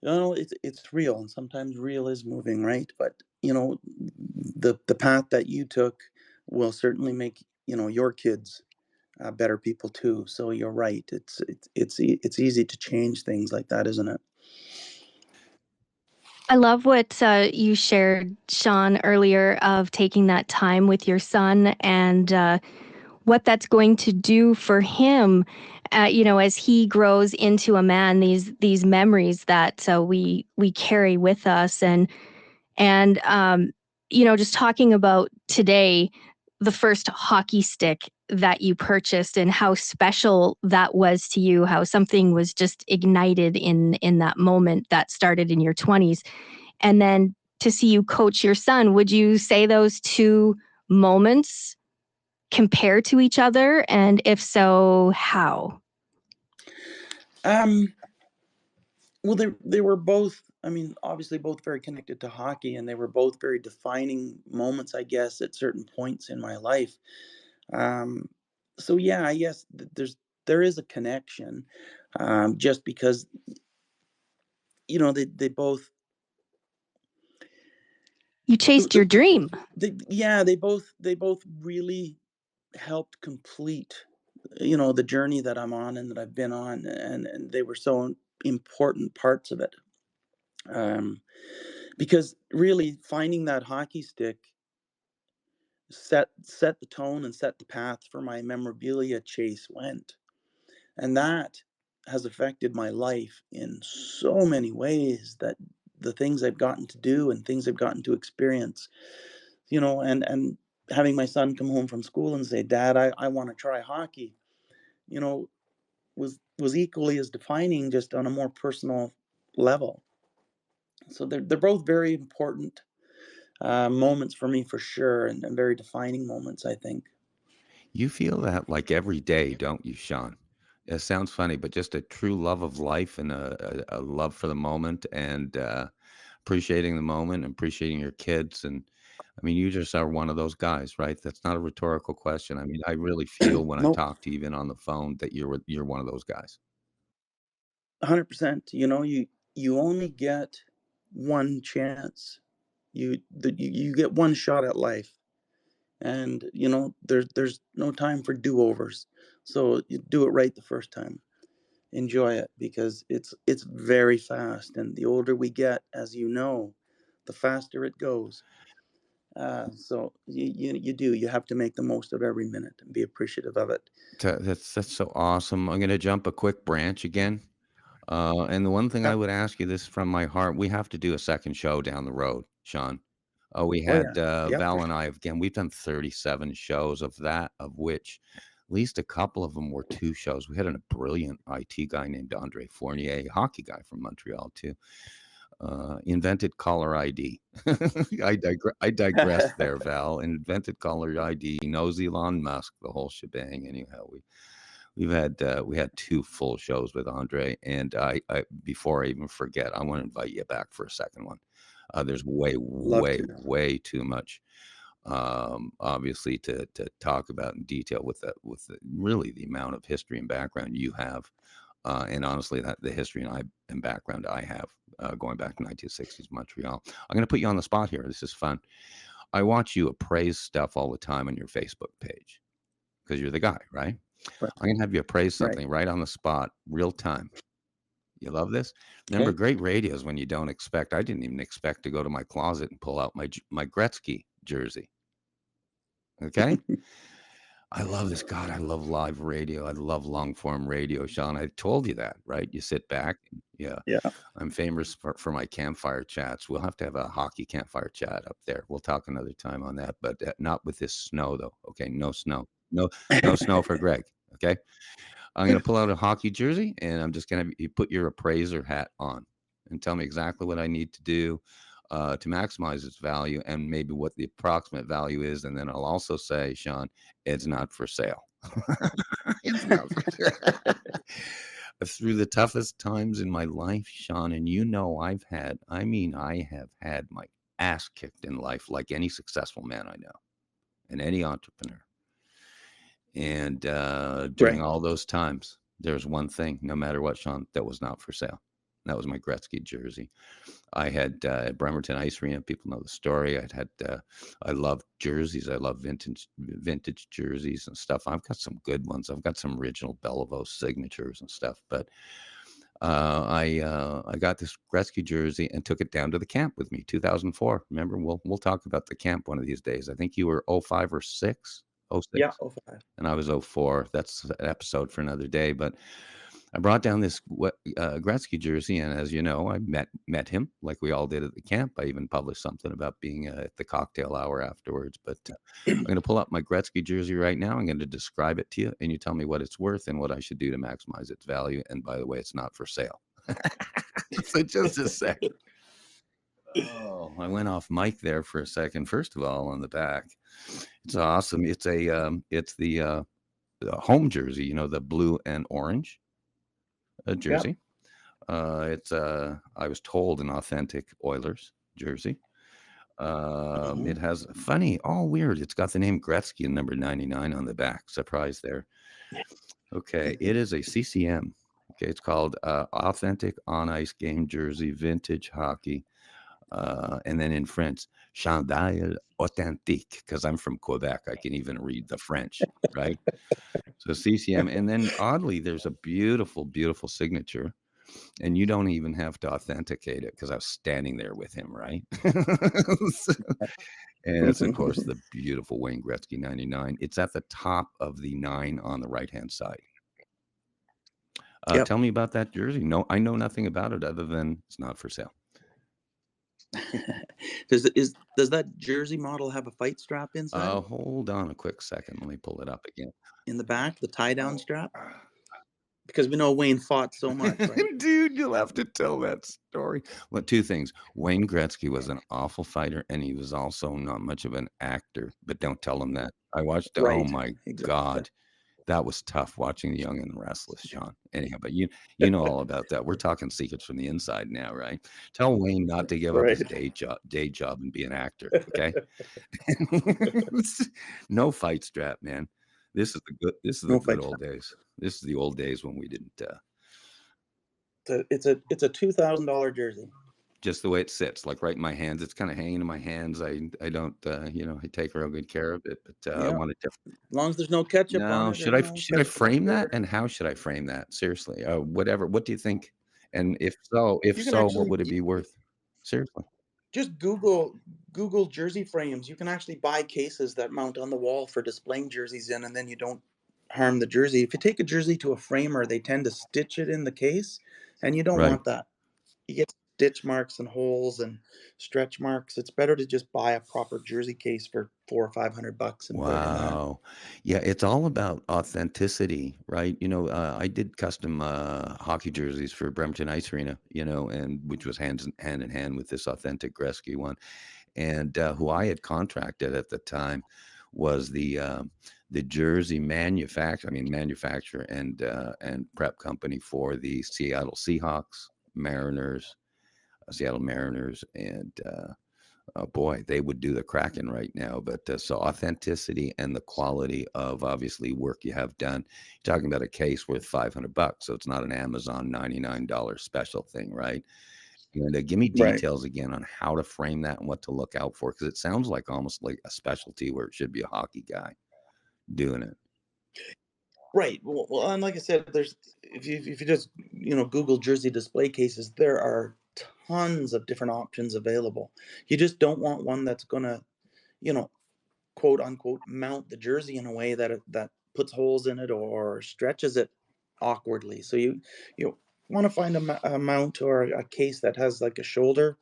It's real, and sometimes real is moving, right? But you know, the path that you took will certainly make your kids better people too. So you're right. It's easy to change things like that, isn't it? I love what you shared, Sean, earlier of taking that time with your son and what that's going to do for him, as he grows into a man. These memories that we carry with us, and just talking about today, the first hockey stick that you purchased and how special that was to you, how something was just ignited in that moment that started in your 20s. And then to see you coach your son, would you say those two moments compare to each other? And if so, how? Um. Well, they were both. I mean, obviously, both very connected to hockey, and they were both very defining moments, I guess, at certain points in my life. Um, so yeah, I guess there is a connection, just because you know, they both You chased your dream. they both really helped complete, you know, the journey that I'm on and that I've been on, and they were so important parts of it. Because really finding that hockey stick set the tone and set the path for my memorabilia chase went. And that has affected my life in so many ways, that the things I've gotten to do and things I've gotten to experience, you know, and having my son come home from school and say, "Dad, I want to try hockey," you know, was equally as defining, just on a more personal level. So they're both very important moments for me, for sure, and very defining moments, I think. You feel that like every day, don't you, Sean? It sounds funny, but just a true love of life and a love for the moment and appreciating the moment and appreciating your kids. And I mean, you just are one of those guys, right? That's not a rhetorical question. I mean, I really feel when I Nope, talk to you, even on the phone, that you're one of those guys. 100%. You know, you only get one chance. You get one shot at life, and you know there's no time for do-overs. So you do it right the first time. Enjoy it, because it's very fast, and the older we get, as you know, the faster it goes. So you have to make the most of every minute and be appreciative of it. That's so awesome. I'm going to jump a quick branch again. And the one thing I Yeah. would ask you, this from my heart, we have to do a second show down the road, Sean. We Oh yeah. had Yeah, for Val and sure. I, again, we've done 37 shows, of which at least a couple of them were two shows. We had a brilliant IT guy named Andre Fournier, a hockey guy from Montreal too, invented caller ID. I digress there, Val. Invented caller ID, knows Elon Musk, the whole shebang. Anyhow, we had two full shows with Andre, and I before I even forget, I want to invite you back for a second one. There's Love way too much, obviously, to talk about in detail with really the amount of history and background you have, and honestly, that the history and background I have, going back to 1960s Montreal. I'm going to put you on the spot here. This is fun. I watch you appraise stuff all the time on your Facebook page because you're the guy, right? Right. I'm gonna have you appraise Right. something right on the spot, real time. You love this? Remember, Okay. great radio is when you don't expect. I didn't even expect to go to my closet and pull out my Gretzky jersey. Okay, I love this. God, I love live radio. I love long form radio, Sean. I told you that, right? You sit back. Yeah, Yeah. I'm famous for my campfire chats. We'll have to have a hockey campfire chat up there. We'll talk another time on that, but not with this snow, though. Okay, no snow. No snow for Greg. Okay. I'm going to pull out a hockey jersey, and I'm just going to you put your appraiser hat on and tell me exactly what I need to do to maximize its value and maybe what the approximate value is. And then I'll also say, Sean, it's not for sale. It's not for sale. Through the toughest times in my life, Sean, and you know I have had my ass kicked in life like any successful man I know and any entrepreneur. And during Right. all those times, there's one thing, no matter what, Sean, that was not for sale. That was my Gretzky jersey. I had at Bremerton Ice Arena. People know the story. I love jerseys. I love vintage jerseys and stuff. I've got some good ones. I've got some original Beliveau signatures and stuff. But I got this Gretzky jersey and took it down to the camp with me. 2004. Remember, we'll talk about the camp one of these days. I think you were 05 or 6. Oh Yeah. six, Oh, 05. and I was 04. That's an episode for another day. But I brought down this Gretzky jersey, and as you know, I met him like we all did at the camp. I even published something about being at the cocktail hour afterwards. But I'm going to pull up my Gretzky jersey right now. I'm going to describe it to you, and you tell me what it's worth and what I should do to maximize its value. And by the way, it's not for sale. So just a sec. Oh, I went off mic there for a second. First of all, on the back, it's awesome. It's the home jersey, the blue and orange Yeah. jersey. It's I was told an authentic Oilers jersey. Mhm. It has weird. It's got the name Gretzky and number 99 on the back. Surprise there. Okay, it is a CCM Okay, it's called Authentic On Ice Game Jersey Vintage Hockey. And then in French, Chandail Authentique, because I'm from Quebec. I can even read the French, right? So CCM. And then oddly, there's a beautiful, beautiful signature. And you don't even have to authenticate it because I was standing there with him, right? So- and it's, of course, the beautiful Wayne Gretzky 99. It's at the top of the 9 on the right-hand side. Yep. Tell me about that jersey. No, I know nothing about it other than it's not for sale. Does that jersey model have a fight strap inside Hold on a quick second. Let me pull it up again. in the back, the tie down strap? Because we know Wayne fought so much, right? Dude, you'll have to tell that story. Well, 2 things. Wayne Gretzky was an awful fighter, and he was also not much of an actor. But don't tell him that. I watched. Oh Right. my Exactly. God, that was tough watching The Young and the Restless, Sean. Anyhow, but you know all about that. We're talking secrets from the inside now, right? Tell Wayne not to give up his Right. day job and be an actor. Okay. No fight strap, man. This is the No good fight old days. This is the old days when we didn't. It's a $2,000 jersey. Just the way it sits, like right in my hands. It's kind of hanging in my hands. I don't, I take real good care of it. But I Yeah. wanted to. As long as there's no ketchup on No, it. should I frame that? And how should I frame that? Seriously, whatever. What do you think? And if You can so, what actually would it be worth? Seriously. just Google jersey frames. You can actually buy cases that mount on the wall for displaying jerseys in, and then you don't harm the jersey. If you take a jersey to a framer, they tend to stitch it in the case, and you don't Right. want that. You get stitch marks and holes and stretch marks. It's better to just buy a proper jersey case for $400 or $500 and put it in there. Wow. Yeah, it's all about authenticity, right? I did custom hockey jerseys for Bremerton Ice Arena, and which was hand in hand with this authentic Gretzky one. And who I had contracted at the time was the jersey manufacturer and prep company for the Seattle Seahawks, Seattle Mariners, and oh boy, they would do the Kraken right now. But so authenticity and the quality of obviously work you have done. You're talking about a case worth $500, so it's not an Amazon $99 special thing, right? And give me Right. details again on how to frame that and what to look out for, because it sounds like almost like a specialty where it should be a hockey guy doing it. Right. Well, and like I said, there's if you just Google jersey display cases, there are tons of different options available. You just don't want one that's gonna, quote unquote, mount the jersey in a way that puts holes in it or stretches it awkwardly. So you want to find a mount or a case that has like a shoulder,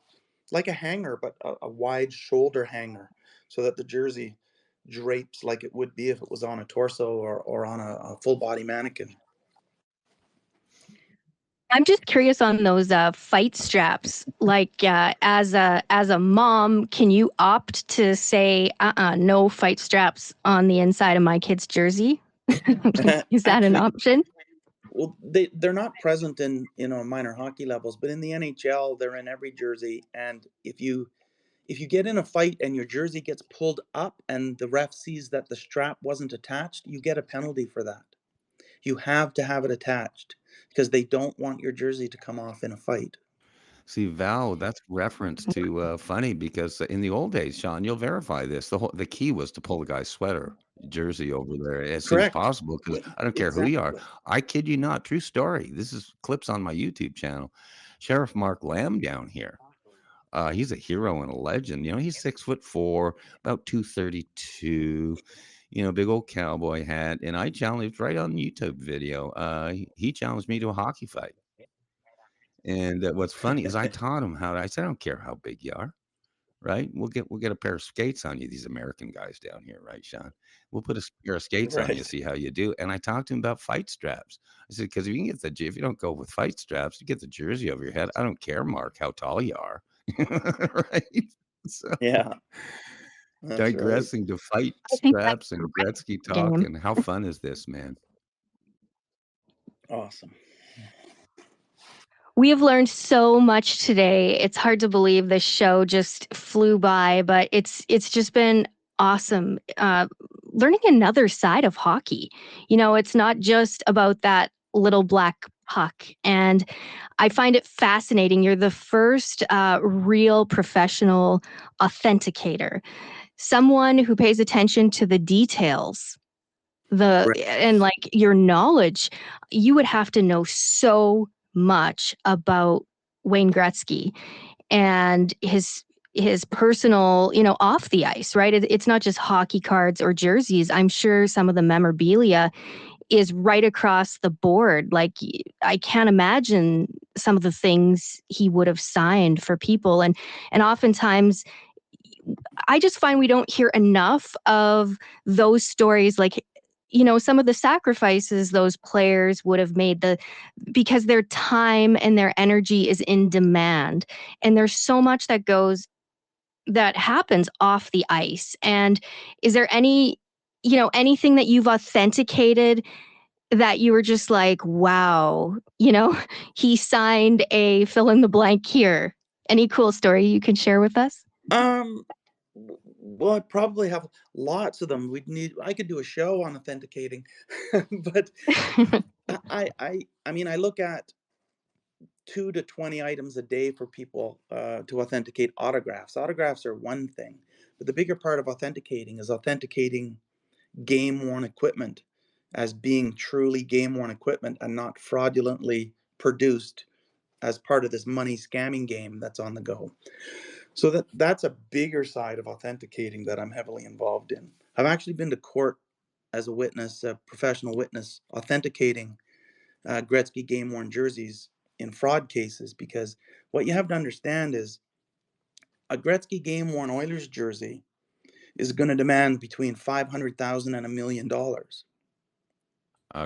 like a hanger, but a wide shoulder hanger, so that the jersey drapes like it would be if it was on a torso or on a full body mannequin. I'm just curious on those fight straps. Like, as a mom, can you opt to say, no fight straps on the inside of my kid's jersey? Is that an Actually, option? well, they're not present in minor hockey levels, but in the NHL, they're in every jersey. And if you get in a fight and your jersey gets pulled up and the ref sees that the strap wasn't attached, you get a penalty for that. You have to have it attached because they don't want your jersey to come off in a fight. See, Val, that's reference to funny because in the old days, Sean, you'll verify this. The key was to pull the guy's sweater jersey over there as soon as Correct. possible because I don't care who you are. Exactly. I kid you not, true story. This is clips on my YouTube channel. Sheriff Mark Lamb down here. He's a hero and a legend. He's 6'4", about 232. Big old cowboy hat. And I challenged right on the YouTube video. He challenged me to a hockey fight. And what's funny is I taught him I said, I don't care how big you are, right? We'll get a pair of skates on you, these American guys down here, right, Sean? We'll put a pair of skates on you, Right. see how you do. And I talked to him about fight straps. I said, because if you don't go with fight straps, you get the jersey over your head. I don't care, Mark, how tall you are, right? So Yeah, that's right. digressing to fight I think that's straps and Gretzky the game. talk, and how fun is this, man? Awesome. We have learned so much today. It's hard to believe this show just flew by, but it's just been awesome. Learning another side of hockey. It's not just about that little black Huck, and I find it fascinating. You're the first real professional authenticator, someone who pays attention to the details, Right. and like your knowledge. You would have to know so much about Wayne Gretzky and his personal, off the ice, right? It's not just hockey cards or jerseys. I'm sure some of the memorabilia is right across the board. Like, I can't imagine some of the things he would have signed for people. And oftentimes I just find we don't hear enough of those stories, like, some of the sacrifices those players would have made, because their time and their energy is in demand. And there's so much that happens off the ice. And is there anything that you've authenticated that you were just like, wow, he signed a fill in the blank here? Any cool story you can share with us? Um, well, I probably have lots of them. I could do a show on authenticating, but I mean, I look at 2 to 20 items a day for people to authenticate autographs. Autographs are one thing, but the bigger part of authenticating is authenticating game worn equipment as being truly game worn equipment and not fraudulently produced as part of this money scamming game that's on the go. So that's a bigger side of authenticating that I'm heavily involved in. I've actually been to court as a witness, a professional witness, authenticating Gretzky game worn jerseys in fraud cases, because what you have to understand is a Gretzky game worn Oilers jersey is going to demand between $500,000 and $1 million.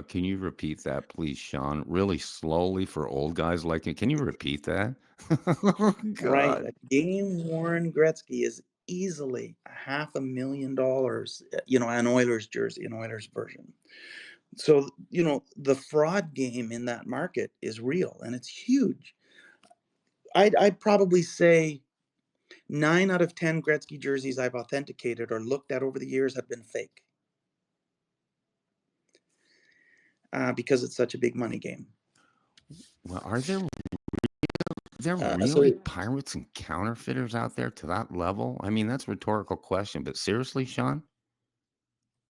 Can you repeat that, please, Sean? Really slowly for old guys like me. Can you repeat that? Oh, Right, God. a game worn Gretzky is easily $500,000, an Oilers jersey, an Oilers version. So, the fraud game in that market is real and it's huge. I'd probably say 9 out of 10 Gretzky jerseys I've authenticated or looked at over the years have been fake, because it's such a big money game. Well, are there So really pirates and counterfeiters out there to that level? I mean, that's a rhetorical question, but seriously, Sean?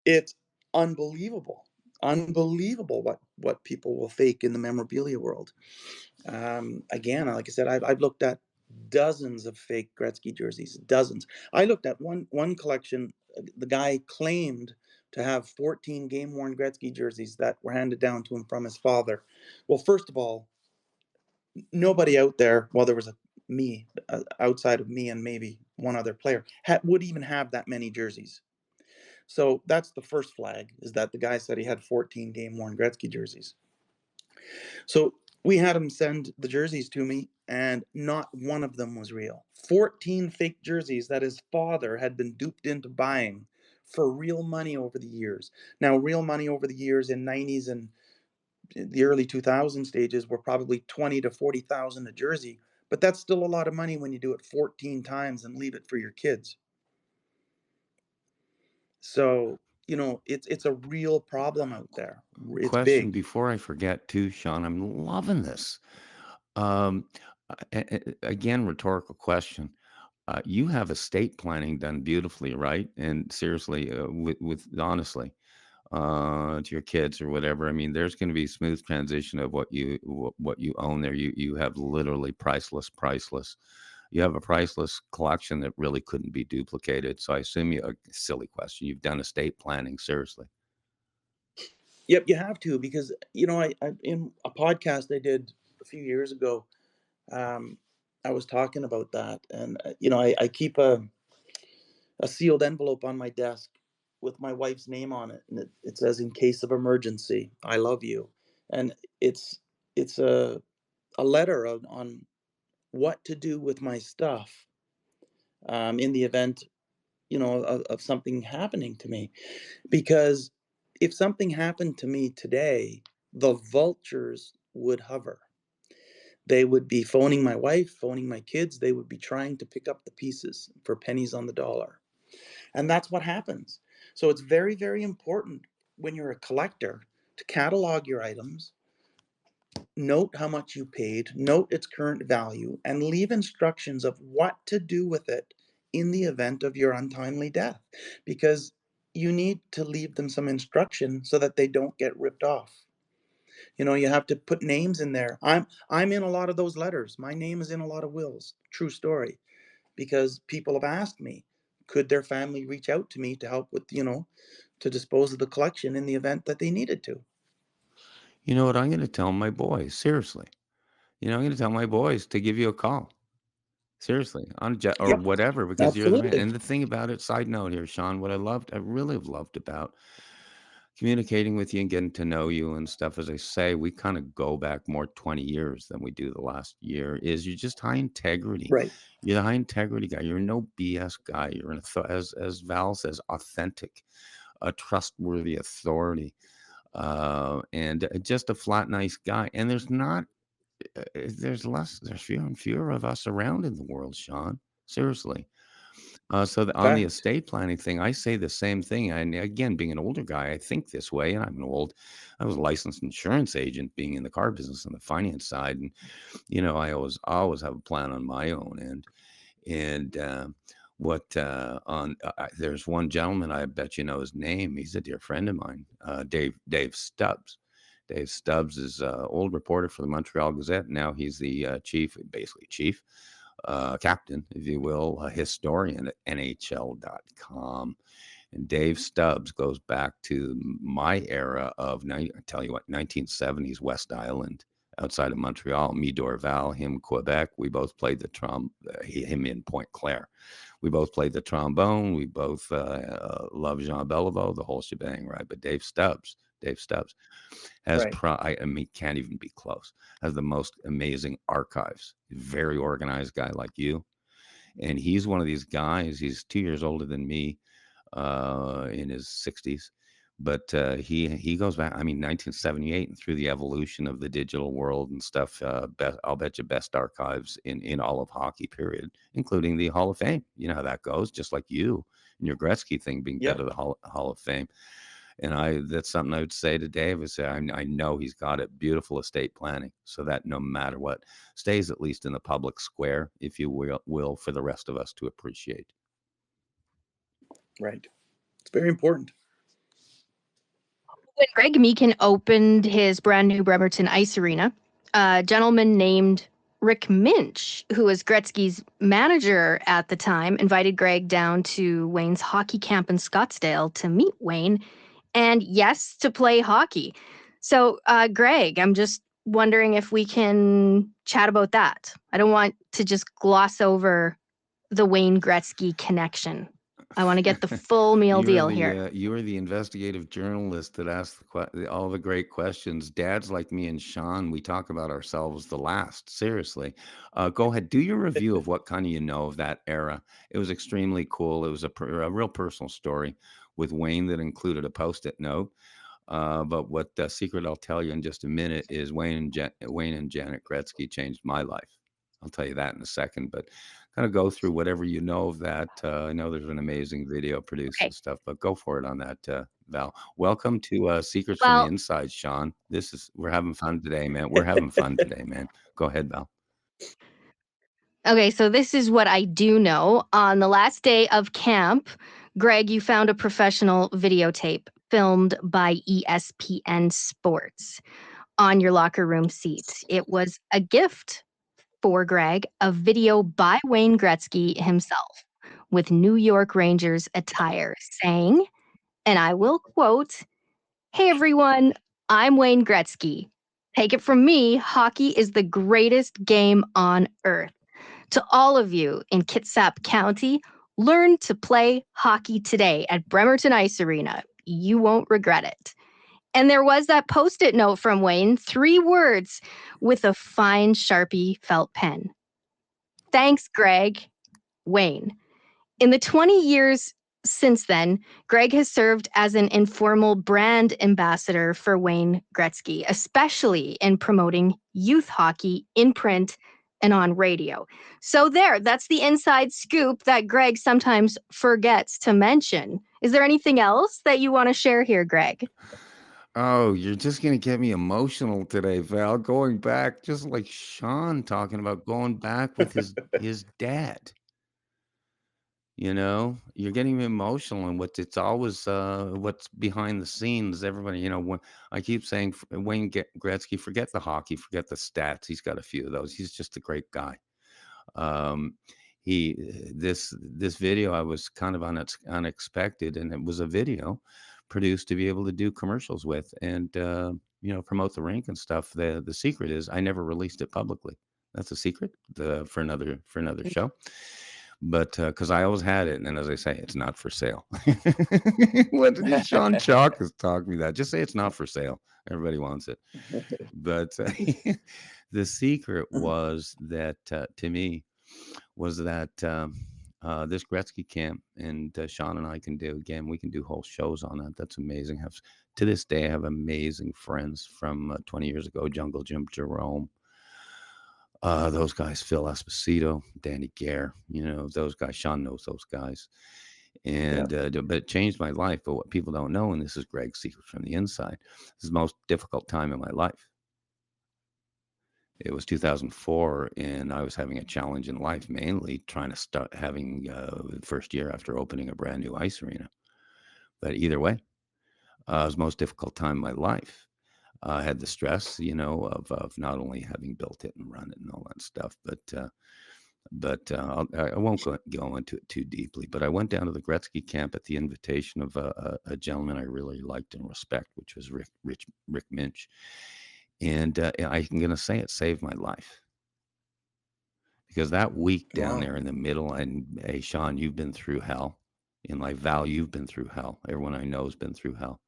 it's unbelievable what people will fake in the memorabilia world. Again, like I said, I've looked at dozens of fake Gretzky jerseys, dozens. I looked at one collection. The guy claimed to have 14 game worn Gretzky jerseys that were handed down to him from his father. Well, first of all, nobody out there, well, there was me outside of me and maybe one other player, would even have that many jerseys. So that's the first flag, is that the guy said he had 14 game worn Gretzky jerseys. So we had him send the jerseys to me, and not one of them was real. 14 fake jerseys that his father had been duped into buying for real money over the years. Now, real money over the years in 90s and the early 2000 stages were probably 20 to 40,000 a jersey, but that's still a lot of money when you do it 14 times and leave it for your kids. So, it's a real problem out there. It's Question big. before I forget, too, Sean. I'm loving this. Um, Again, rhetorical question. You have estate planning done beautifully, right? And seriously, with honestly, to your kids or whatever. I mean, there's going to be smooth transition of what you own there. You have literally priceless. You have a priceless collection that really couldn't be duplicated. So I assume a silly question. You've done estate planning, seriously. Yep, you have to, because I in a podcast I did a few years ago, um, I was talking about that, and I keep a sealed envelope on my desk with my wife's name on it, and it says, "In case of emergency, I love you," and it's a letter on what to do with my stuff, in the event of something happening to me. Because if something happened to me today, the vultures would hover. They would be phoning my wife, phoning my kids. They would be trying to pick up the pieces for pennies on the dollar. And that's what happens. So it's very, very important when you're a collector to catalog your items, note how much you paid, note its current value, and leave instructions of what to do with it in the event of your untimely death, because you need to leave them some instruction so that they don't get ripped off. You have to put names in there. I'm in a lot of those letters. My name is in a lot of wills. True story. Because people have asked me, could their family reach out to me to help with, to dispose of the collection in the event that they needed to. You know what? I'm going to tell my boys, seriously. I'm going to tell my boys to give you a call. Seriously, on or Yep, whatever, because you're the man. absolutely. And the thing about it, side note here, Sean, what I really have loved about communicating with you and getting to know you and stuff, as I say, we kind of go back more 20 years than we do the last year, is you're just high integrity. Right. You're the high integrity guy. You're no BS guy. You're as Val says, authentic, a trustworthy authority, and just a flat nice guy. And there's fewer and fewer of us around in the world, Sean. Seriously. So on the Fact. estate planning thing, I say the same thing. And again, being an older guy, I think this way. And I was a licensed insurance agent, being in the car business on the finance side. And I always have a plan on my own end. And there's one gentleman, I bet you know his name. He's a dear friend of mine, Dave Stubbs. Dave Stubbs is an old reporter for the Montreal Gazette. Now he's the chief, captain, if you will, a historian at NHL.com. And Dave Stubbs goes back to my era of, I tell you what, 1970s West Island, outside of Montreal. Me, Dorval, him, Quebec. We both played him in Pointe Claire. We both played the trombone. We both love Jean Beliveau, the whole shebang, right? But Dave Stubbs has Right. can't even be close. Has the most amazing archives. Very organized guy like you, and he's one of these guys. He's 2 years older than me, in his 60s, but he goes back. 1978, and through the evolution of the digital world and stuff. I'll bet you best archives in all of hockey, period, including the Hall of Fame. You know how that goes, just like you and your Gretzky thing being Yep. part of the Hall of Fame. And that's something I would say to Dave is I know he's got it. Beautiful estate planning, so that no matter what, stays at least in the public square, if you will, for the rest of us to appreciate. Right. It's very important. When Greg Meakin opened his brand new Bremerton Ice Arena, a gentleman named Rick Minch, who was Gretzky's manager at the time, invited Greg down to Wayne's hockey camp in Scottsdale to meet Wayne and, yes, to play hockey. So, Greg, I'm just wondering if we can chat about that. I don't want to just gloss over the Wayne Gretzky connection. I want to get the full meal deal here. You are the investigative journalist that asks all the great questions. Dads like me and Sean, we talk about ourselves the last. Seriously. Go ahead. Do your review of what kind of of that era. It was extremely cool. It was a real personal story with Wayne that included a Post-it note. But what the secret I'll tell you in just a minute is Wayne and Janet Gretzky changed my life. I'll tell you that in a second, but kind of go through whatever you know of that. I know there's an amazing video produced and stuff, but go for it on that, Val. Welcome to Secrets from the Inside, Sean. We're having fun today, man. We're having fun today, man. Go ahead, Val. Okay, so this is what I do know. On the last day of camp, Greg, you found a professional videotape filmed by ESPN Sports on your locker room seat. It was a gift for Greg, a video by Wayne Gretzky himself with New York Rangers attire saying, and I will quote, "Hey everyone, I'm Wayne Gretzky. Take it from me, hockey is the greatest game on earth. To all of you in Kitsap County, learn to play hockey today at Bremerton Ice Arena. You won't regret it." And there was that Post-it note from Wayne, 3 words with a fine Sharpie felt pen. Thanks, Greg. Wayne. In the 20 years since then, Greg has served as an informal brand ambassador for Wayne Gretzky, especially in promoting youth hockey in print and on radio. So that's the inside scoop that Greg sometimes forgets to mention. Is there anything else that you want to share here, Greg? Oh, you're just gonna get me emotional today, Val. Going back, just like Sean talking about going back with his dad. You know, you're getting me emotional, and it's always what's behind the scenes. Everybody, when I keep saying Gretzky, forget the hockey, forget the stats. He's got a few of those. He's just a great guy. Um, this video I was kind of unexpected, and it was a video produced to be able to do commercials with and promote the rink and stuff. The secret is I never released it publicly. That's a secret for another show. But because I always had it, and then as I say, it's not for sale. What did Shawn CHAUK has taught me that? Just say it's not for sale. Everybody wants it. But the secret was that to me was that this Gretzky camp, and Sean and I can do again. We can do whole shows on that. That's amazing. To this day, I have amazing friends from 20 years ago. Jungle Jim Jerome. Those guys, Phil Esposito, Danny Gare, those guys. Sean knows those guys. And but it changed my life. But what people don't know, and this is Greg's secret from the inside, this is the most difficult time in my life. It was 2004, and I was having a challenge in life, mainly trying to start having the first year after opening a brand new ice arena. But either way, it was the most difficult time in my life. I had the stress, of not only having built it and run it and all that stuff, but I won't go into it too deeply. But I went down to the Gretzky camp at the invitation of a gentleman I really liked and respect, which was Rick Minch. And I'm going to say it saved my life. Because that week down there in the middle, and hey, Sean, you've been through hell. In life, Val, you've been through hell. Everyone I know has been through hell.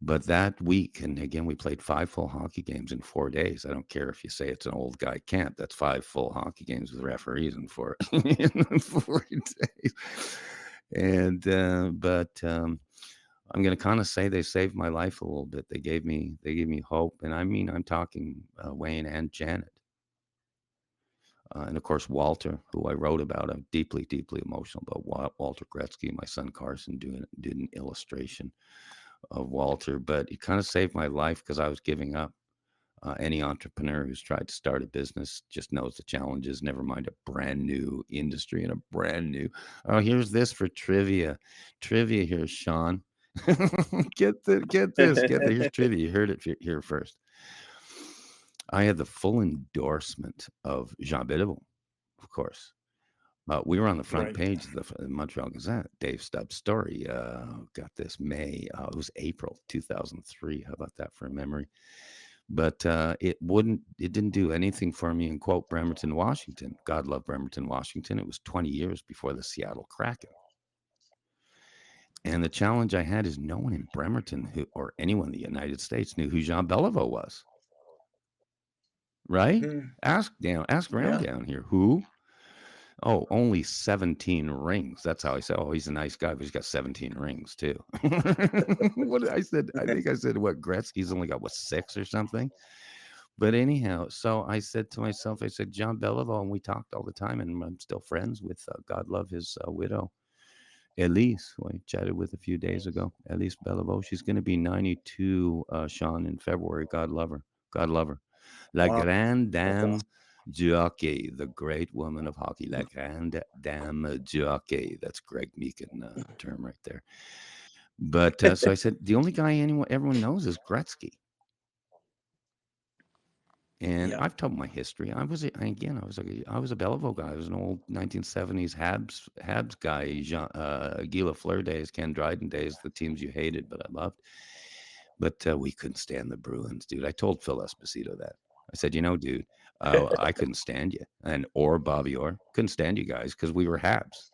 But that week, and again, we played 5 full hockey games in 4 days. I don't care if you say it's an old guy camp. That's 5 full hockey games with referees in 4 in 4 days. And but I'm going to kind of say they saved my life a little bit. They gave me hope, and I mean, I'm talking Wayne and Janet. And of course, Walter, who I wrote about. I'm deeply, deeply emotional about Walter Gretzky. My son Carson did an illustration of Walter, but he kind of saved my life because I was giving up. Any entrepreneur who's tried to start a business just knows the challenges, never mind a brand new industry and a brand new. Oh, here's this for trivia. Trivia here, Sean. Get this. Here's trivia. You heard it here first. I had the full endorsement of Jean Beliveau, of course. We were on the front page of the Montreal Gazette. Dave Stubbs' story. Got this May. It was April 2003. How about that for a memory? But it didn't do anything for me in, quote, Bremerton, Washington. God love Bremerton, Washington. It was 20 years before the Seattle Kraken. And the challenge I had is no one in Bremerton or anyone in the United States knew who Jean Beliveau was. Right? Ask around down here. Who? Oh, only 17 rings. That's how I said, oh, he's a nice guy, but he's got 17 rings too. What did I said? I think I said, what, Gretzky's only got, 6 or something? But anyhow, so I said to myself, I said, Jean Beliveau, and we talked all the time, and I'm still friends with, God love his widow, Elise, who I chatted with a few days ago. Elise Beliveau. She's going to be 92, Sean, in February. God love her. God love her. La Grande Dame du Hockey, the great woman of hockey. La Grande Dame du Hockey. That's Greg Meakin term right there. But so I said, the only guy everyone knows is Gretzky. And I've told my history. I was a Beliveau guy. I was an old 1970s Habs guy. Guy Lafleur days, Ken Dryden days, the teams you hated, but I loved. But we couldn't stand the Bruins, dude. I told Phil Esposito that. I said, dude, I couldn't stand you. Or Bobby Orr. Couldn't stand you guys because we were Habs.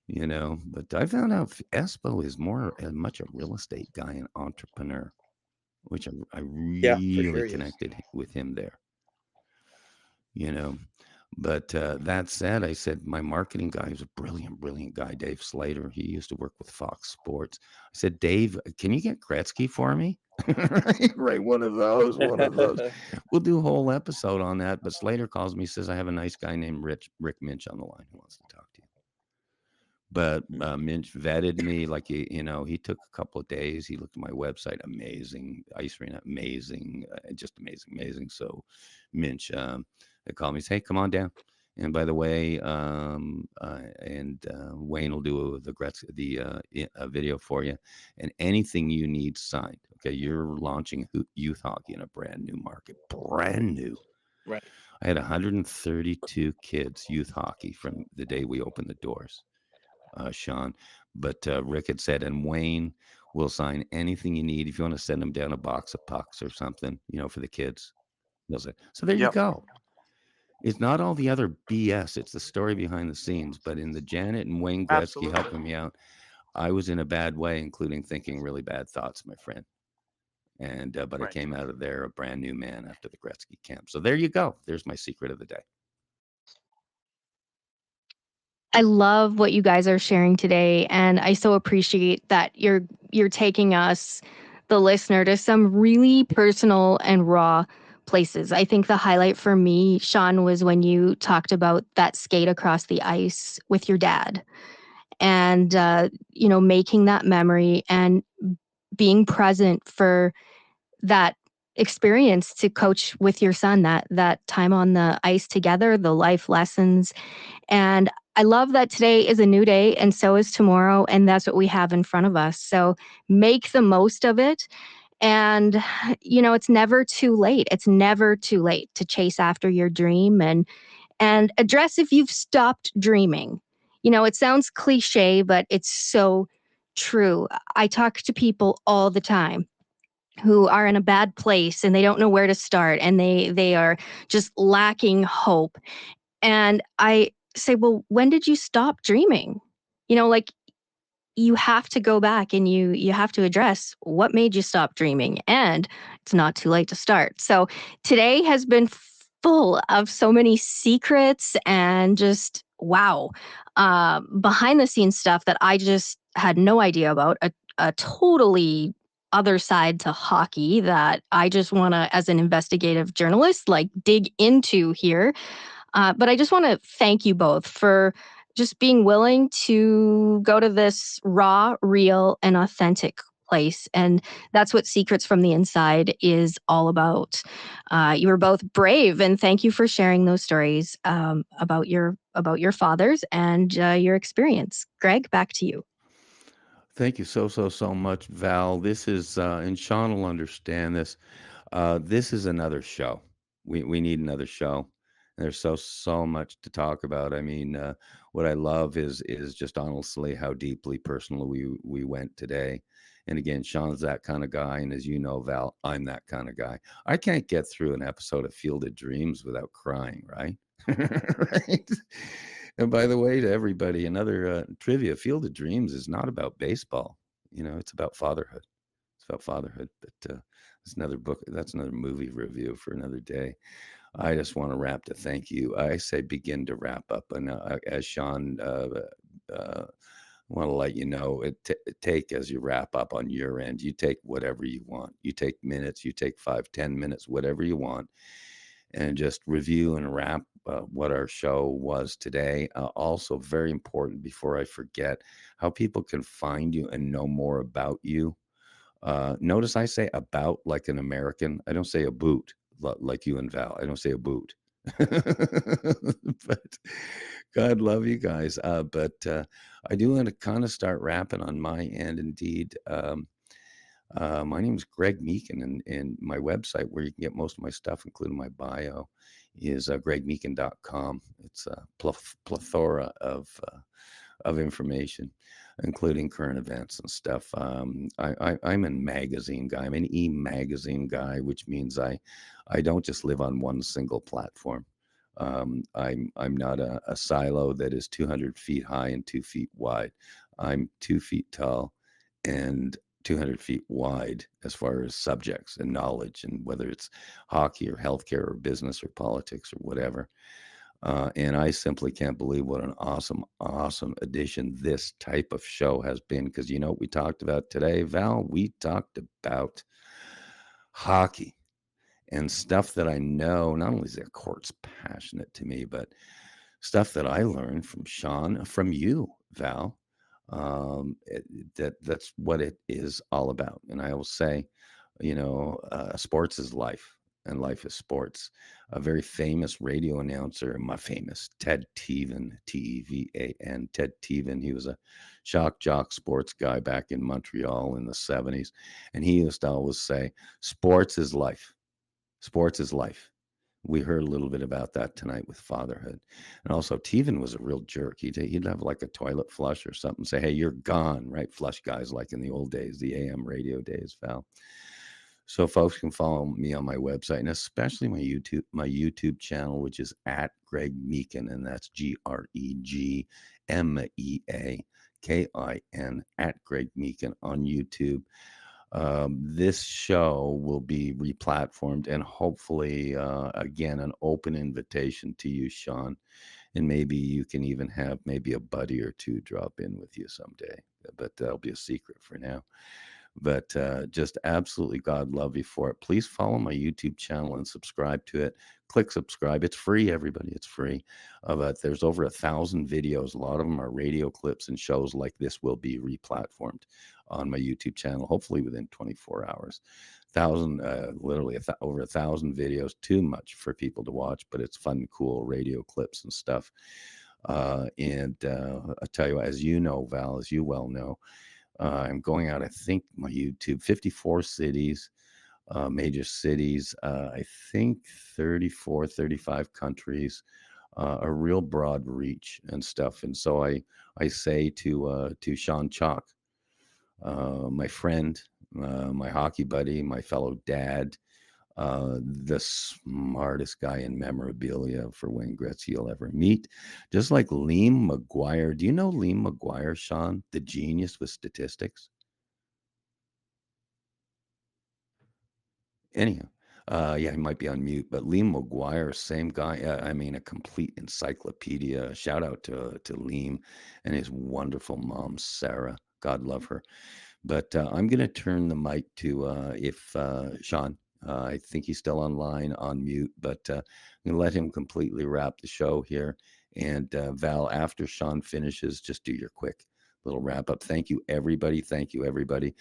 But I found out Espo is much a real estate guy and entrepreneur, which I really connected with him there. But that said, I said, my marketing guy was a brilliant, brilliant guy, Dave Slater. He used to work with Fox Sports. I said, Dave, can you get Gretzky for me? Right, one of those. We'll do a whole episode on that. But Slater calls me, says, I have a nice guy named Rick Minch on the line who wants to talk to you. But Minch vetted me like he took a couple of days. He looked at my website, amazing, ice arena, amazing, just amazing. So Minch, they called me, say, hey, come on down. And by the way, Wayne will do a video for you, and anything you need signed. Okay, you're launching youth hockey in a brand new market, brand new. Right. I had 132 kids youth hockey from the day we opened the doors, Sean. But Rick had said, and Wayne will sign anything you need if you want to send them down a box of pucks or something, for the kids. So there you go. It's not all the other BS. It's the story behind the scenes. But in the Janet and Wayne Gretzky helping me out, I was in a bad way, including thinking really bad thoughts, my friend. And but I came out of there a brand new man after the Gretzky camp. So there you go. There's my secret of the day. I love what you guys are sharing today, and I so appreciate that you're taking us, the listener, to some really personal and raw places. I think the highlight for me, Sean, was when you talked about that skate across the ice with your dad, and making that memory and being present for that experience to coach with your son, that time on the ice together, the life lessons. And I love that today is a new day, and so is tomorrow, and that's what we have in front of us. So make the most of it. And, it's never too late. It's never too late to chase after your dream and address if you've stopped dreaming. It sounds cliche, but it's so true. I talk to people all the time who are in a bad place and they don't know where to start, and they are just lacking hope. And I say, well, when did you stop dreaming? Like, you have to go back and you have to address what made you stop dreaming, and it's not too late to start. So today has been full of so many secrets and just wow, behind the scenes stuff that I just had no idea about, a totally other side to hockey that I just want to, as an investigative journalist, like dig into here. But I just want to thank you both for just being willing to go to this raw, real, and authentic place. And that's what Secrets from the Inside is all about. You were both brave, and thank you for sharing those stories about your fathers and your experience. Greg, back to you. Thank you so much, Val. This is, and Sean will understand this. This is another show. We need another show. There's so much to talk about. I mean, what I love is just honestly how deeply personal we went today. And again, Sean's that kind of guy, and as you know, Val, I'm that kind of guy. I can't get through an episode of Field of Dreams without crying, right? Right. And by the way, to everybody, another trivia: Field of Dreams is not about baseball. It's about fatherhood. It's about fatherhood. But that's another book. That's another movie review for another day. I just want to wrap to thank you. I say begin to wrap up. And as Sean, want to let you know, take as you wrap up on your end, you take whatever you want. You take minutes, you take 5-10 minutes, whatever you want, and just review and wrap what our show was today. Also very important, before I forget, how people can find you and know more about you. Notice I say about like an American. I don't say a boot like you and Val. I don't say a boot. But God love you guys. But I do want to kind of start wrapping on my end. Indeed. My name is Greg Meakin, and my website, where you can get most of my stuff, including my bio, is gregmeakin.com. It's a plethora of information, including current events and stuff. I'm a magazine guy. I'm an e-magazine guy, which means I don't just live on one single platform. I'm not a silo that is 200 feet high and 2 feet wide. I'm 2 feet tall and 200 feet wide as far as subjects and knowledge, and whether it's hockey or healthcare or business or politics or whatever. And I simply can't believe what an awesome addition this type of show has been. Because you know what we talked about today, Val? We talked about hockey and stuff that I know. Not only is the court's passionate to me, but stuff that I learned from Sean, from you, Val, That's what it is all about. And I will say, sports is life, and life is sports. A very famous radio announcer, my famous Ted Tevan, Tevan, Ted Tevan. He was a shock jock sports guy back in Montreal in the 70s. And he used to always say, sports is life. Sports is life. We heard a little bit about that tonight with fatherhood. And also, Tevan was a real jerk. He'd have like a toilet flush or something, say, hey, you're gone, right? Flush guys like in the old days, the AM radio days, Val. So folks can follow me on my website, and especially my YouTube channel, which is at Greg Meakin, and that's GregMeakin at Greg Meakin on YouTube. This show will be replatformed, and hopefully, again, an open invitation to you, Sean. And maybe you can even have maybe a buddy or two drop in with you someday, but that'll be a secret for now. But just absolutely, God love you for it. Please follow my YouTube channel and subscribe to it. Click subscribe. It's free, everybody. It's free. But there's over 1,000 videos. A lot of them are radio clips, and shows like this will be replatformed on my YouTube channel, hopefully within 24 hours. Literally over 1,000 videos. Too much for people to watch, but it's fun, cool radio clips and stuff. And I'll tell you, as you know, Val, as you well know, I'm going out, I think, my YouTube, 54 cities, major cities, I think 34, 35 countries, a real broad reach and stuff. And so I say to SHAWN CHAUK, my friend, my hockey buddy, my fellow dad, the smartest guy in memorabilia for Wayne Gretzky you'll ever meet. Just like Liam McGuire. Do you know Liam McGuire, Sean? The genius with statistics? Anyhow, yeah, he might be on mute, but Liam McGuire, same guy. I mean, a complete encyclopedia. Shout out to Liam and his wonderful mom, Sarah. God love her. But I'm going to turn the mic to if Sean. I think he's still online on mute, but I'm going to let him completely wrap the show here. And Val, after Sean finishes, just do your quick little wrap up. Thank you, everybody. Thank you, everybody.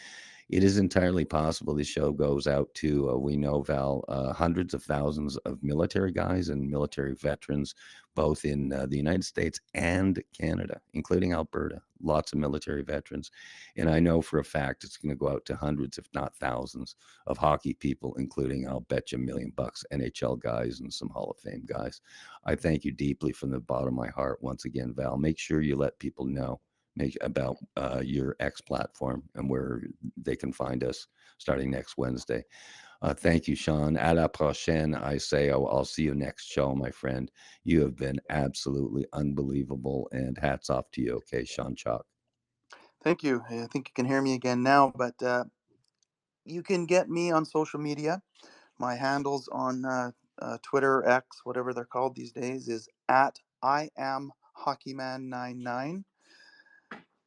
It is entirely possible this show goes out to, we know, Val, hundreds of thousands of military guys and military veterans, both in the United States and Canada, including Alberta. Lots of military veterans. And I know for a fact it's going to go out to hundreds, if not thousands, of hockey people, including, I'll bet you $1 million, NHL guys and some Hall of Fame guys. I thank you deeply from the bottom of my heart. Once again, Val, make sure you let people know about your X platform and where they can find us starting next Wednesday. Thank you, Sean. À la prochaine, I say. I'll see you next show, my friend. You have been absolutely unbelievable, and hats off to you. Okay, SHAWN CHAUK. Thank you. I think you can hear me again now, but you can get me on social media. My handles on Twitter, X, whatever they're called these days, is at I am Hockeyman99.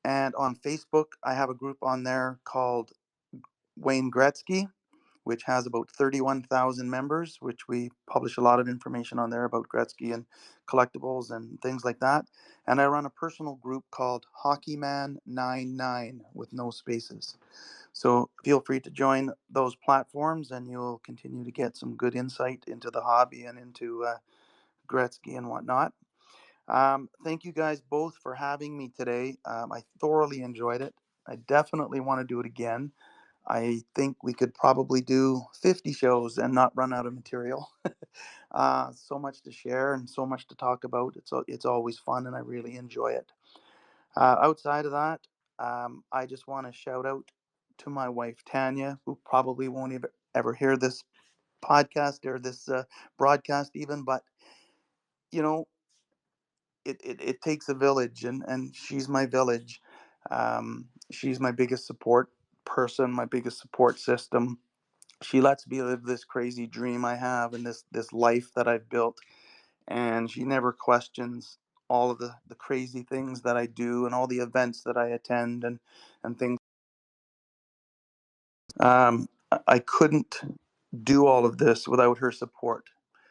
And on Facebook, I have a group on there called Wayne Gretzky, which has about 31,000 members, which we publish a lot of information on there about Gretzky and collectibles and things like that. And I run a personal group called Hockeyman99 with no spaces. So feel free to join those platforms, and you'll continue to get some good insight into the hobby and into Gretzky and whatnot. Thank you guys both for having me today. I thoroughly enjoyed it. I definitely want to do it again. I think we could probably do 50 shows and not run out of material. So much to share and so much to talk about. It's always fun, and I really enjoy it. Outside of that, I just want to shout out to my wife Tanya, who probably won't ever hear this podcast or this broadcast even, but you know, it takes a village, and she's my village. She's my biggest support person, my biggest support system. She lets me live this crazy dream I have and this life that I've built, and she never questions all of the crazy things that I do and all the events that I attend and things. I couldn't do all of this without her support.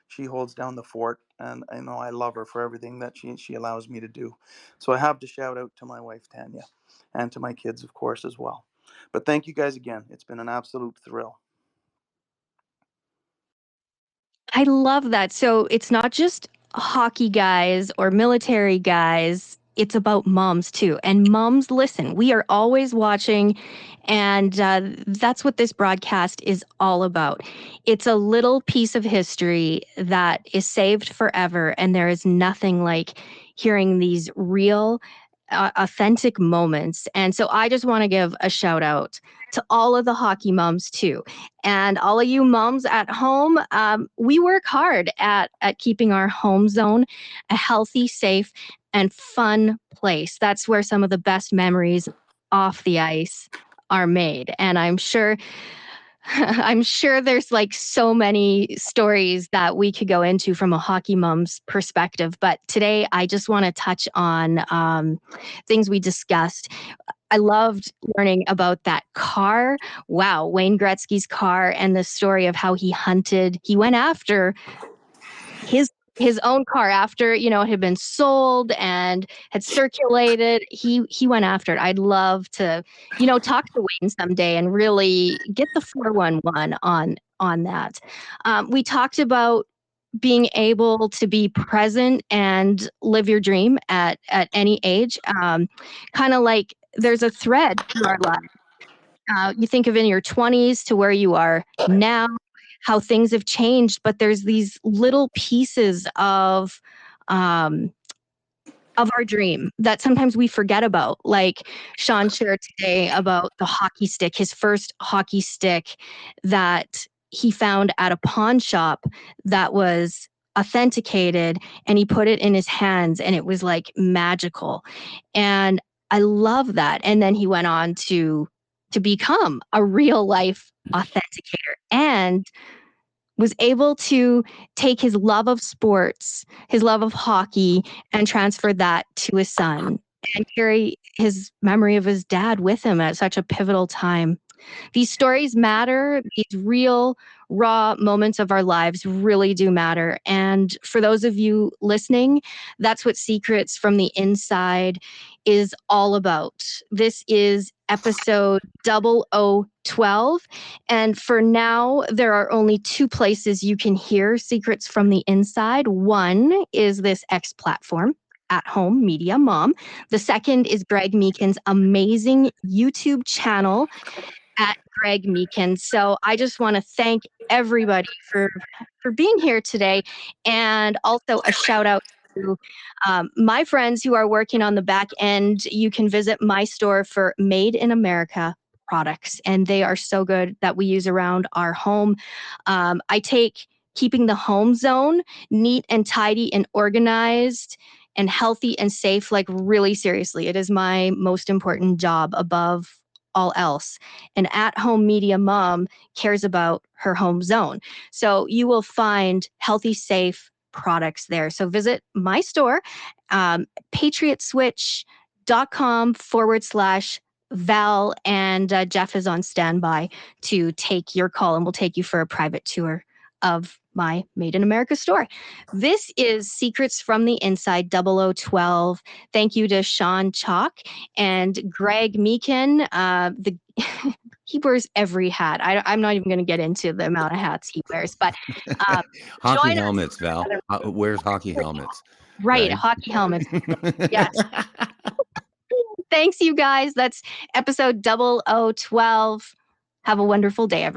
she holds down the fort, and I know I love her for everything that she allows me to do. So I have to shout out to my wife Tanya, and to my kids, of course, as well. But thank you guys again. It's been an absolute thrill. I love that. So it's not just hockey guys or military guys. It's about moms too. And moms, listen, we are always watching. And that's what this broadcast is all about. It's a little piece of history that is saved forever. And there is nothing like hearing these real, authentic moments. And so I just want to give a shout out to all of the hockey moms too. And all of you moms at home, we work hard at keeping our home zone a healthy, safe, and fun place. That's where some of the best memories off the ice are made. And I'm sure there's like so many stories that we could go into from a hockey mom's perspective. But today I just want to touch on things we discussed. I loved learning about that car. Wow, Wayne Gretzky's car, and the story of how he hunted. He went after his own car after, it had been sold and had circulated. He went after it. I'd love to, talk to Wayne someday and really get the 411 on that. We talked about being able to be present and live your dream at any age. Kind of like there's a thread through our lives. You think of in your 20s to where you are now, how things have changed, but there's these little pieces of our dream that sometimes we forget about. Like Sean shared today about the hockey stick, his first hockey stick that he found at a pawn shop that was authenticated, and he put it in his hands and it was like magical. And I love that. And then he went on to become a real life authenticator and was able to take his love of sports, his love of hockey, and transfer that to his son and carry his memory of his dad with him at such a pivotal time. These stories matter. These real, raw moments of our lives really do matter. And for those of you listening, that's what Secrets from the Inside is all about. This is episode 0012. And for now, there are only two places you can hear Secrets from the Inside. One is this X platform, At Home Media Mom. The second is Greg Meakin's amazing YouTube channel at Greg Meakin. So I just want to thank everybody for being here today, and also a shout out to my friends who are working on the back end. You can visit my store for Made in America products, and they are so good that we use around our home. I take keeping the home zone neat and tidy and organized and healthy and safe like really seriously. It is my most important job above all else. An at-home media mom cares about her home zone. So you will find healthy, safe products there. So visit my store, patriotswitch.com/Val, and Jeff is on standby to take your call, and we'll take you for a private tour of my Made in America store. This is Secrets from the Inside 0012. Thank you to SHAWN CHAUK and Greg Meakin. He wears every hat. I'm not even going to get into the amount of hats he wears, but hockey helmets, Val. Wears hockey helmets. Right, hockey helmets. Yes. Thanks, you guys. That's episode 0012. Have a wonderful day, everyone.